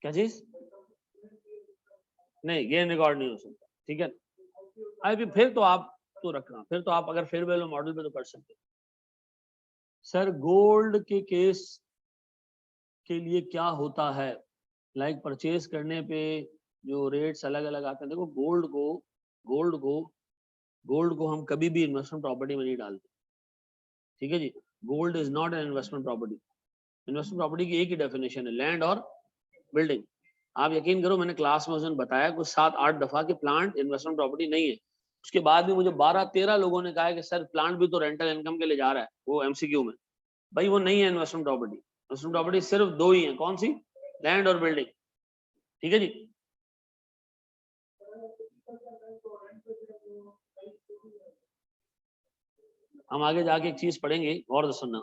क्या चीज? नहीं, गेन रिकॉर्ड नहीं हो सकता। ठीक है, अभी फिर तो आप तो रखना, फिर तो आप अगर फेयर वैल्यू मॉडल पे तो कर सकते। सर गोल्ड के केस के लिए क्या होता है? लाइक परचेज करने पे जो रेट्स अलग अलग आते हैं। देखो, गोल्ड को गोल्ड को हम कभी भी इन्वेस्टमेंट प्रॉपर्टी में नहीं डालते। ठीक है जी, gold is not an investment property. Investment property की एक ही डेफिनेशन है, लैंड और बिल्डिंग। आप यकीन करो, मैंने क्लास में उस दिन बताया कुछ 7-8 दफा कि प्लांट इन्वेस्टमेंट प्रॉपर्टी नहीं है। उसके बाद भी मुझे 12-13 लोगों ने कहा है कि सर प्लांट भी तो रेंटल इनकम के लिए जा रहा है, वो एमसीक्यू में। भाई वो नहीं है इन्वेस्टमेंट प्रॉपर्टी। इन्वेस्टमेंट प्रॉपर्टी सिर्फ दो ही है, कौन सी? लैंड और बिल्डिंग। ठीक है जी, हम आगे जाके एक चीज पढ़ेंगे, और सुनना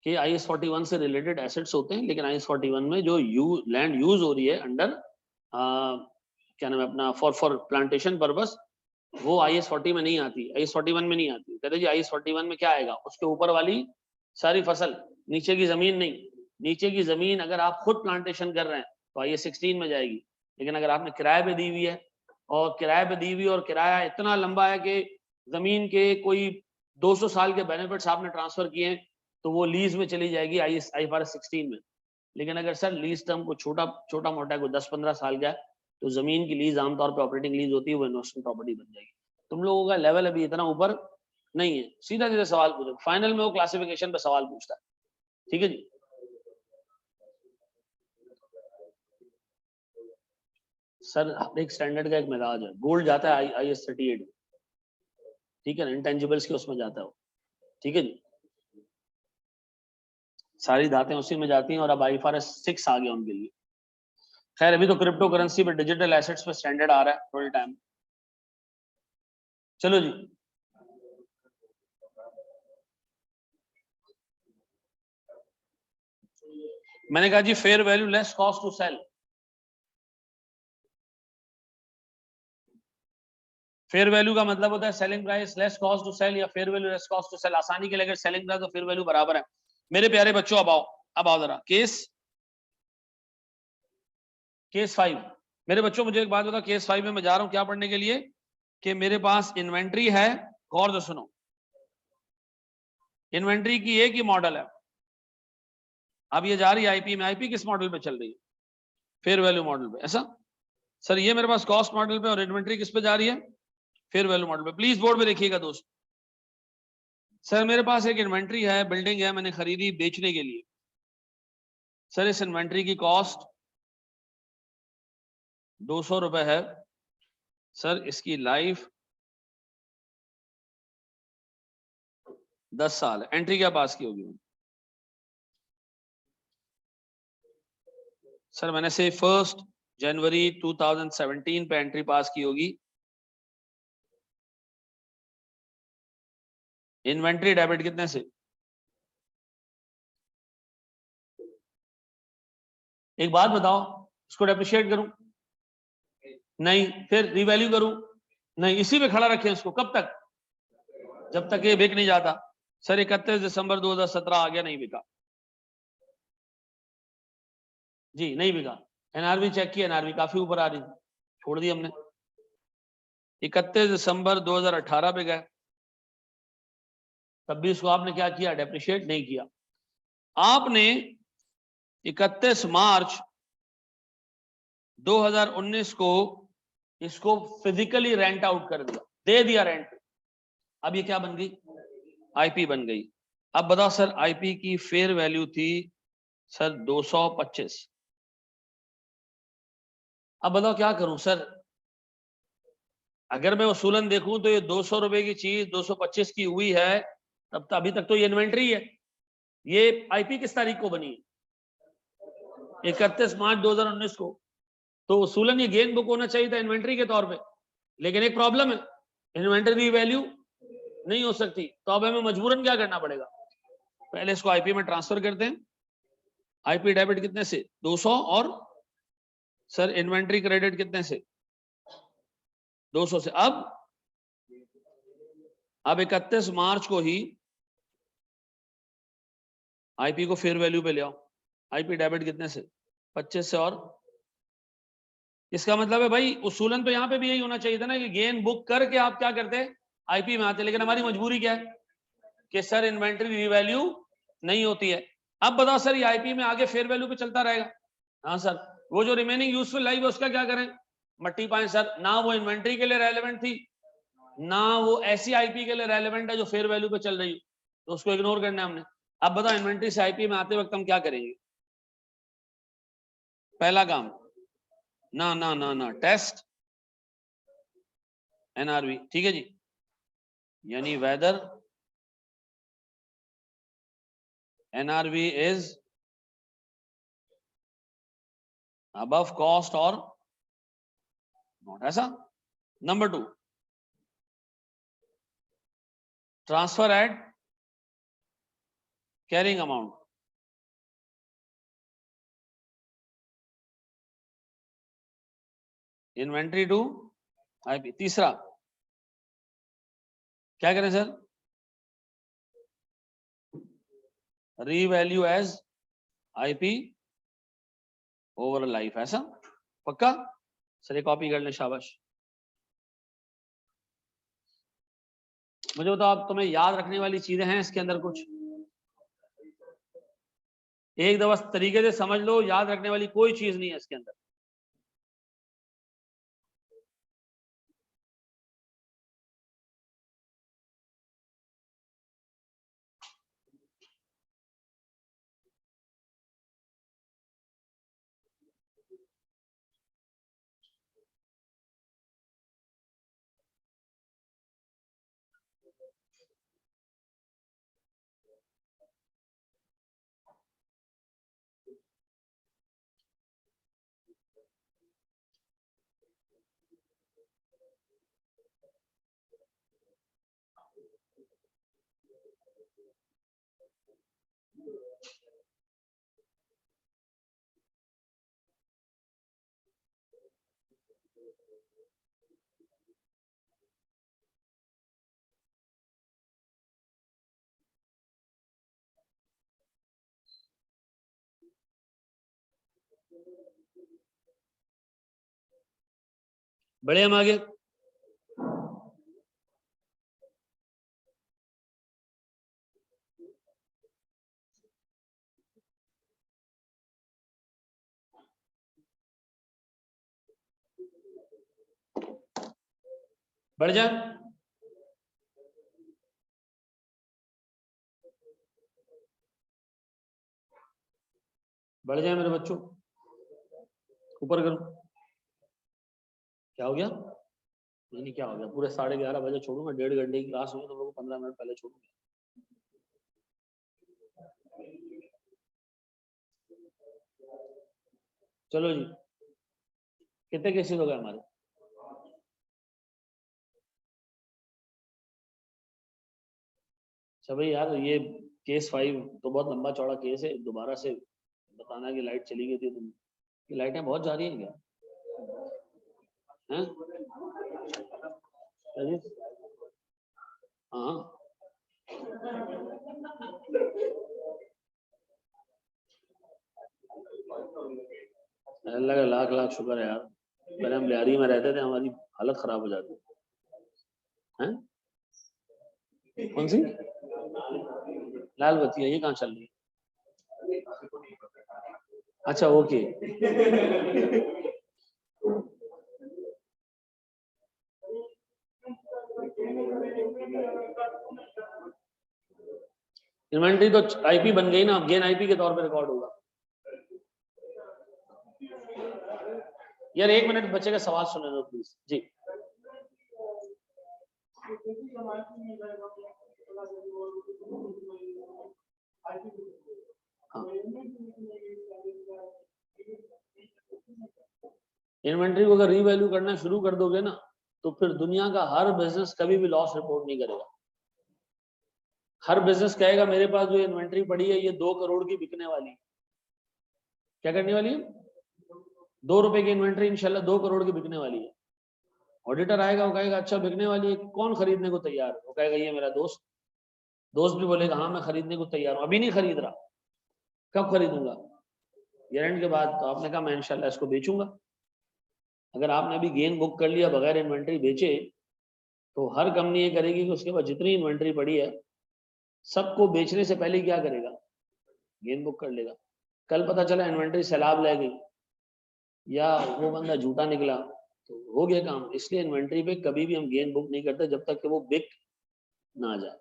कि IS 41 से रिलेटेड एसेट्स होते हैं, लेकिन IS 41 में जो लैंड यूज हो रही है अंडर क्या नाम है अपना फॉर प्लांटेशन पर्पस, वो IS 40 में नहीं आती, IS 41 में नहीं आती। कहते जी IS 41 में क्या आएगा, उसके ऊपर वाली सारी फसल, नीचे की जमीन नहीं। नीचे की जमीन अगर आप खुद प्लांटेशन कर रहे हैं तो IS 16 में जाएगी, लेकिन अगर आपने किराए पे दी हुई है और किराए पे दी हुई और किराया इतना लंबा है कि जमीन के कोई 200 साल के बेनिफिट्स आपने ट्रांसफर किए हैं, तो वो लीज में चली जाएगी IFRS 16 में। लेकिन अगर सर लीज टर्म को छोटा मोटा कोई 10-15 साल का है, तो जमीन की लीज आमतौर पे ऑपरेटिंग लीज होती है, वो इन्वेस्टमेंट प्रॉपर्टी बन जाएगी। तुम लोगों का लेवल अभी इतना ऊपर नहीं है, सीधा सीधा सवाल पूछो, फाइनल में वो क्लासिफिकेशन पे सवाल पूछता है। ठीक है जी, सर हर एक स्टैंडर्ड का एक मिजाज है। गोल्ड जाता है IS 38, ठीक है ना, इंटेंजिबल्स के उसमें जाता है वो। ठीक है जी, सारी धातें उसी में जाती हैं, और अब IFRS 6 आ गया उनके लिए। खैर अभी तो क्रिप्टो करेंसी पे डिजिटल एसेट्स पे स्टैंडर्ड आ रहा है थोड़े टाइम। चलो जी, मैंने कहा जी fair value less cost to sell. Fair value का मतलब होता है selling price less cost to sell, या fair value less cost to sell. आसानी के लिए अगर सेलिंग प्राइस और फेयर वैल्यू बराबर है। मेरे प्यारे बच्चों अब आओ जरा केस 5। मेरे बच्चों मुझे एक बात बताओ, केस 5 में मैं जा रहा हूं क्या पढ़ने के लिए, कि मेरे पास इन्वेंट्री है। गौर से सुनो, इन्वेंट्री की एक ही मॉडल है। अब ये जा रही है आईपी में। आईपी किस मॉडल पे चल रही है, फेयर वैल्यू मॉडल पे। ऐसा सर, ये मेरे पास कॉस्ट मॉडल पे, और इन्वेंट्री किस पे जा रही है, फेयर वैल्यू मॉडल पे। प्लीज बोर्ड में देखिएगा दोस्त। सर मेरे पास एक इन्वेंट्री है, बिल्डिंग है, मैंने खरीदी बेचने के लिए। सर इस इन्वेंट्री की कॉस्ट 200 रुपए है। सर इसकी लाइफ 10 साल है। एंट्री क्या पास की होगी सर, मैंने से 1 जनवरी 2017 पे एंट्री पास की होगी। इन्वेंट्री डेबिट कितने से, एक बात बताओ, इसको डेप्रिशिएट करूं, नहीं, फिर रिवैल्यू करूं, नहीं, इसी पे खड़ा रखें इसको। कब तक, जब तक ये बिक नहीं जाता। सर 31 दिसंबर 2017 आ गया, नहीं बिका जी, नहीं बिका। एनआरवी चेक किया, एनआरवी काफी ऊपर आ रही थी, छोड़ दी हमने। 31 दिसंबर 2018 पे गए, तब भी इसको आपने क्या किया, डेप्रिशिएट नहीं किया। आपने 31 मार्च 2019 को इसको फिजिकली रेंट आउट कर दिया, दे दिया रेंट। अब ये क्या बन गई, आईपी बन गई। अब बताओ सर, आईपी की फेयर वैल्यू थी सर 225। अब बताओ क्या करूं सर, अगर मैं उसूलन देखूं तो ये 200 रुपए की चीज 225 की हुई है, तब तो अभी तक तो ये इन्वेंट्री है। ये आईपी किस तारीख को बनी, 31 मार्च 2019 को। तो उसूलन ये गेन बुक होना चाहिए था इन्वेंट्री के तौर पे, लेकिन एक प्रॉब्लम है, इन्वेंट्री वैल्यू नहीं हो सकती। तो अब हमें मजबूरन क्या करना पड़ेगा, पहले इसको आईपी में ट्रांसफर करते हैं। आईपी डेबिट कितने से, 200, और सर इन्वेंट्री क्रेडिट कितने से, 200 से। अब 31 मार्च को ही आईपी को फेयर वैल्यू पे ले आओ। आईपी डेबिट कितने से, 25 से। और इसका मतलब है भाई उसूलन तो यहाँ पे भी यही होना चाहिए था ना, कि गेन बुक करके आप क्या करते, आईपी में आते। लेकिन हमारी मजबूरी क्या है कि सर इन्वेंट्री रीवैल्यू नहीं होती है। अब बताओ सर, ये आईपी में आगे फेयर वैल्यू पे चलता रहेगा। हाँ सर, वो जो रिमेनिंग यूजफुल लाइफ है उसका क्या करें, मट्टी पाए सर। ना वो इन्वेंट्री के लिए रेलेवेंट थी, ना वो ऐसी आईपी के लिए रेलेवेंट है जो फेयर वैल्यू पे चल रही हो, तो उसको इग्नोर करना है हमने। अब बताओ इन्वेंट्री से आईपी में आते वक्त हम क्या करेंगे, पहला काम, ना ना ना ना, टेस्ट एनआरवी। ठीक है जी, यानी whether NRV is above cost और नॉट, ऐसा। Number 2, transfer at carrying amount. Inventory to IP. तीसरा क्या करें sir? Revalue as IP over life. ऐसा पक्का? सर ये कॉपी कर लें, शाबाश। मुझे बताओ, आप तुम्हें याद रखने वाली चीजें हैं इसके अंदर कुछ? एक दफा तरीके से समझ लो, याद रखने वाली कोई चीज नहीं है इसके अंदर। बढ़े हम आगे? बढ़ जा। बढ़ जाए मेरे बच्चों, ऊपर करो। क्या हो गया? नहीं क्या हो गया? पूरे 11:30 बजे छोड़ूंगा, 1.5 घंटे की क्लास होगी तो लोगों को 15 मिनट पहले छोड़ूंगा। चलो जी, कितने केसेस हो गए हमारे? अच्छा भाई यार, ये केस 5 तो बहुत लंबा चौड़ा केस है, दोबारा से बताना कि लाइट चली गई थी। तुम ये लाइटें बहुत जा रही हैं क्या? हैं? क्या जी? हाँ, अल्लाह का लाख लाख शुक्र है यार। पहले हम लियारी में रहते थे, हमारी हालत खराब हो जाती है। कौन सी लाल बत्ती है? ये कहाँ चल रही है? अच्छा ओके। इन्वेंट्री तो आईपी बन गई ना, अब गेन आईपी के तौर पे रिकॉर्ड होगा। यार 1 मिनट बच्चे का सवाल सुने दो प्लीज जी। हाँ, इन्वेंट्री को अगर रीवैल्यू करना शुरू कर दोगे ना, तो फिर दुनिया का हर बिजनेस कभी भी लॉस रिपोर्ट नहीं करेगा। हर बिजनेस कहेगा मेरे पास जो इन्वेंट्री पड़ी है ये 2 करोड़ की बिकने वाली है। क्या करने वाली है? 2 रुपए की इन्वेंट्री इंशाल्लाह 2 करोड़ की बिकने वाली है। ऑडिटर आएगा, वो कहेगा अच्छा बिकने वाली है, कौन खरीदने को तैयार है? वो कहेगा ये मेरा दोस्त। दोस्त भी बोलेगा हाँ मैं खरीदने को तैयार हूँ, अभी नहीं खरीद रहा, कब खरीदूंगा? ईयर एंड के बाद। तो आपने कहा मैं इंशाल्लाह इसको बेचूंगा। अगर आपने अभी गेन बुक कर लिया बगैर इन्वेंट्री बेचे, तो हर कंपनी ये करेगी कि उसके पास जितनी इन्वेंट्री पड़ी है सबको बेचने से पहले क्या करेगा? गेन बुक कर लेगा। कल पता चला इन्वेंट्री सैलाब ले गई या वो बंदा झूठा निकला, तो हो गया काम। इसलिए इन्वेंट्री पे कभी भी हम गेन बुक नहीं करते जब तक कि वो बिक ना जाए।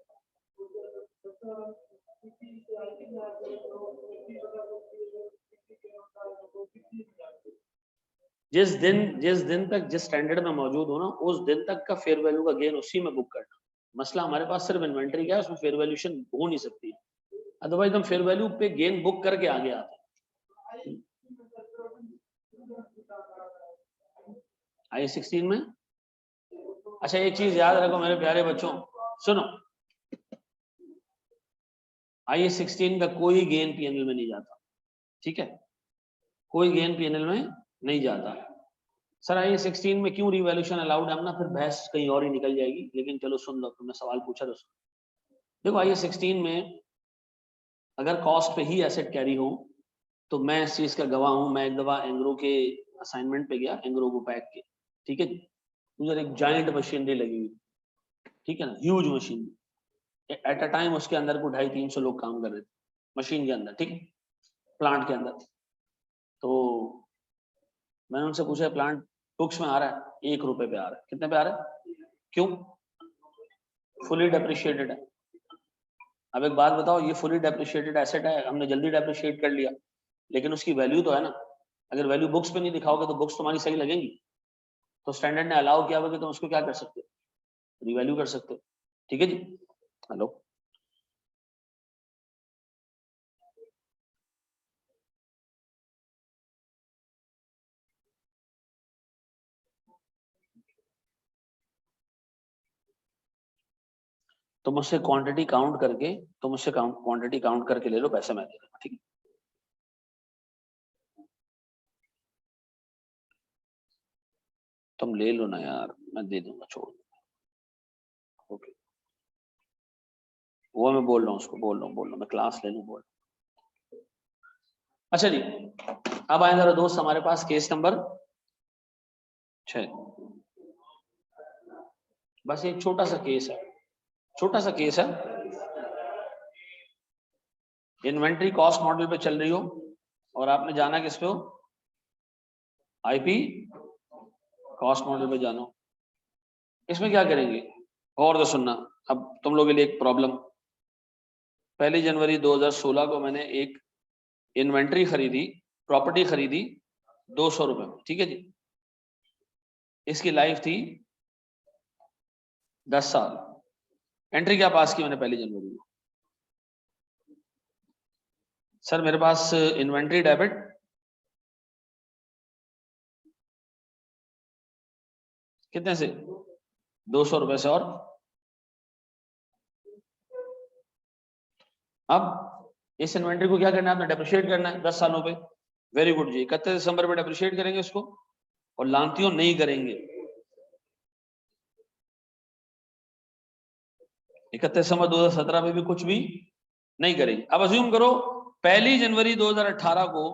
जिस दिन तक जिस स्टैंडर्ड में मौजूद हो ना, उस दिन तक का फेयर वैल्यू का गेन उसी में बुक करना। मसला हमारे पास सिर्फ इन्वेंट्री का है, उसमें फेयर वैल्यूशन हो नहीं सकती। अदरवाइज हम फेयर वैल्यू पे गेन बुक करके आगे आते हैं। I16 में अच्छा एक चीज याद रखो मेरे प्यारे बच्चों, सुनो, I16 का कोई गेन पीएनएल में नहीं जाता, ठीक है? कोई गेन पीएनएल में नहीं जाता। सर आई 16 में क्यों रिवैल्यूएशन अलाउड है, हम ना फिर बहस कहीं और ही निकल जाएगी, लेकिन चलो सुन लो, तुमने सवाल पूछा तो देखो आई 16 में अगर कॉस्ट पे ही एसेट कैरी हो तो मैं इस चीज का गवाह हूं। मैं एक दफा एंग्रो के असाइनमेंट पे गया, एंग्रो को पैक के, ठीक है जी, उधर एक जाइंट मशीनरी लगी हुई, ठीक है ना, huge machinery, at a time उसके अंदर को 250-300 लोग काम कर रहे थे मशीन के अंदर, ठीक, प्लांट के अंदर। तो मैंने उनसे पूछा प्लांट बुक्स में आ रहा है 1 रुपए पे आ रहा है, कितने पे आ रहा है, क्यों, फुली डेप्रिशिएटेड है। अब एक बात बताओ, ये फुली डेप्रिशिएटेड एसेट है, हमने जल्दी डेप्रिशिएट कर लिया, लेकिन उसकी वैल्यू तो है ना, अगर वैल्यू बुक्स पे नहीं दिखाओगे तो बुक्स तुम्हारी सही लगेंगी, तो स्टैंडर्ड ने अलाउ किया हुआ कि तुम उसको क्या कर सकते हो, रिवैल्यू कर सकते हो, ठीक है जी। हेलो, तो मुझसे क्वांटिटी काउंट करके, तो मुझसे क्वांटिटी काउंट करके ले लो, पैसे मैं दे दूंगा, ठीक है। तुम ले लो ना यार, मैं दे दूंगा, छोड़ दूंगा, ओके। वो मैं बोल रहा हूँ, उसको बोल रहा हूँ मैं क्लास ले लूँ, बोल। अच्छा जी, अब आए जरा दोस्त हमारे पास केस नंबर 6। बस एक छोटा सा केस है, छोटा सा केस है। इन्वेंट्री कॉस्ट मॉडल पे चल रही हो और आपने जाना किस पे हो, आईपी कॉस्ट मॉडल पे जाना हो। इसमें क्या करेंगे और तो सुनना, अब तुम लोगों के लिए एक प्रॉब्लम। 1 जनवरी 2016 को मैंने एक इन्वेंट्री खरीदी, प्रॉपर्टी खरीदी 200 रुपए में, ठीक है जी। इसकी लाइफ थी 10 साल। एंट्री क्या पास की मैंने 1 जनवरी को, सर मेरे पास इन्वेंट्री डेबिट कितने से, 200 रुपए से, और अब इस इन्वेंट्री को क्या करना है, आपने डेप्रिशिएट करना है 10 सालों पे। वेरी गुड जी, 31 दिसंबर पे डेप्रिशिएट करेंगे इसको, और लांतियों नहीं करेंगे, 31 दिसंबर 2017 में भी कुछ भी नहीं करेंगे। अब अज्यूम करो 1 जनवरी 2018 को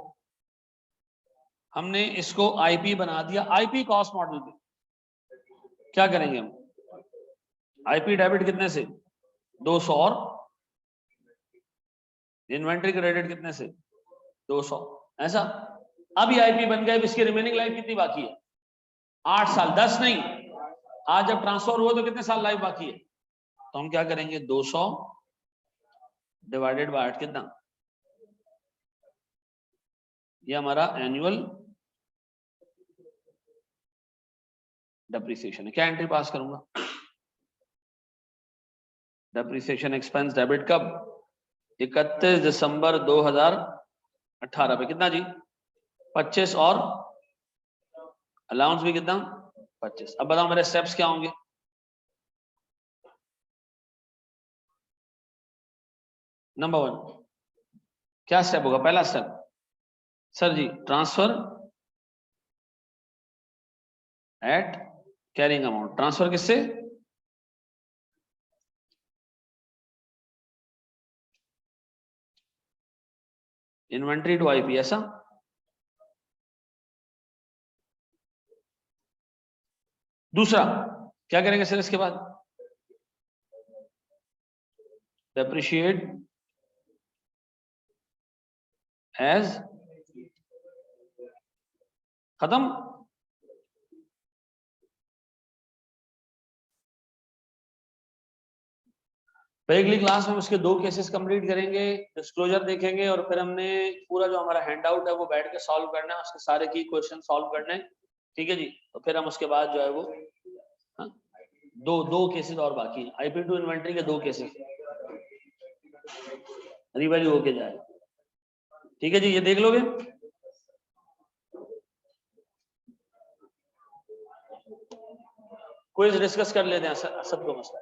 हमने इसको आईपी बना दिया, आईपी कॉस्ट मॉडल पे क्या करेंगे हम, आईपी डेबिट कितने से 200, और इन्वेंट्री क्रेडिट कितने से 200, ऐसा। अब ये आईपी बन गए, इसकी रिमेनिंग लाइफ कितनी बाकी है, 8 साल, 10 नहीं। आज जब ट्रांसफर हुआ तो कितने साल लाइफ बाकी है, तो हम क्या करेंगे, 200 डिवाइडेड बाय 8 कितना, ये हमारा एनुअल डेप्रिसिएशन है। क्या एंट्री पास करूंगा, डेप्रिसिएशन एक्सपेंस डेबिट कब, 31 दिसंबर 2018 पे, कितना जी 25, और अलाउंस भी कितना 25। अब बताओ मेरे स्टेप्स क्या होंगे, नंबर 1 क्या स्टेप होगा, पहला स्टेप सर जी transfer at carrying amount, transfer किससे, इन्वेंट्री टू आईपी, ऐसा। दूसरा क्या करेंगे सर इसके बाद, डेप्रिशिएट एज, खत्म। अगली क्लास में उसके 2 केसेस कंप्लीट करेंगे, डिस्क्लोजर देखेंगे, और फिर हमने पूरा जो हमारा हैंड आउट है वो बैठ के सॉल्व करना है, उसके सारे की क्वेश्चन सॉल्व करने हैं, ठीक है जी। तो फिर हम उसके बाद जो है वो, हाँ, दो केसेस और बाकी हैं, आईपी टू इन्वेंट्री के 2 केसेस रिवैल्यू होके जाए, ठीक है जी, ये देख लोगे। क्विज डिस्कस कर लेते हैं सबको मसला।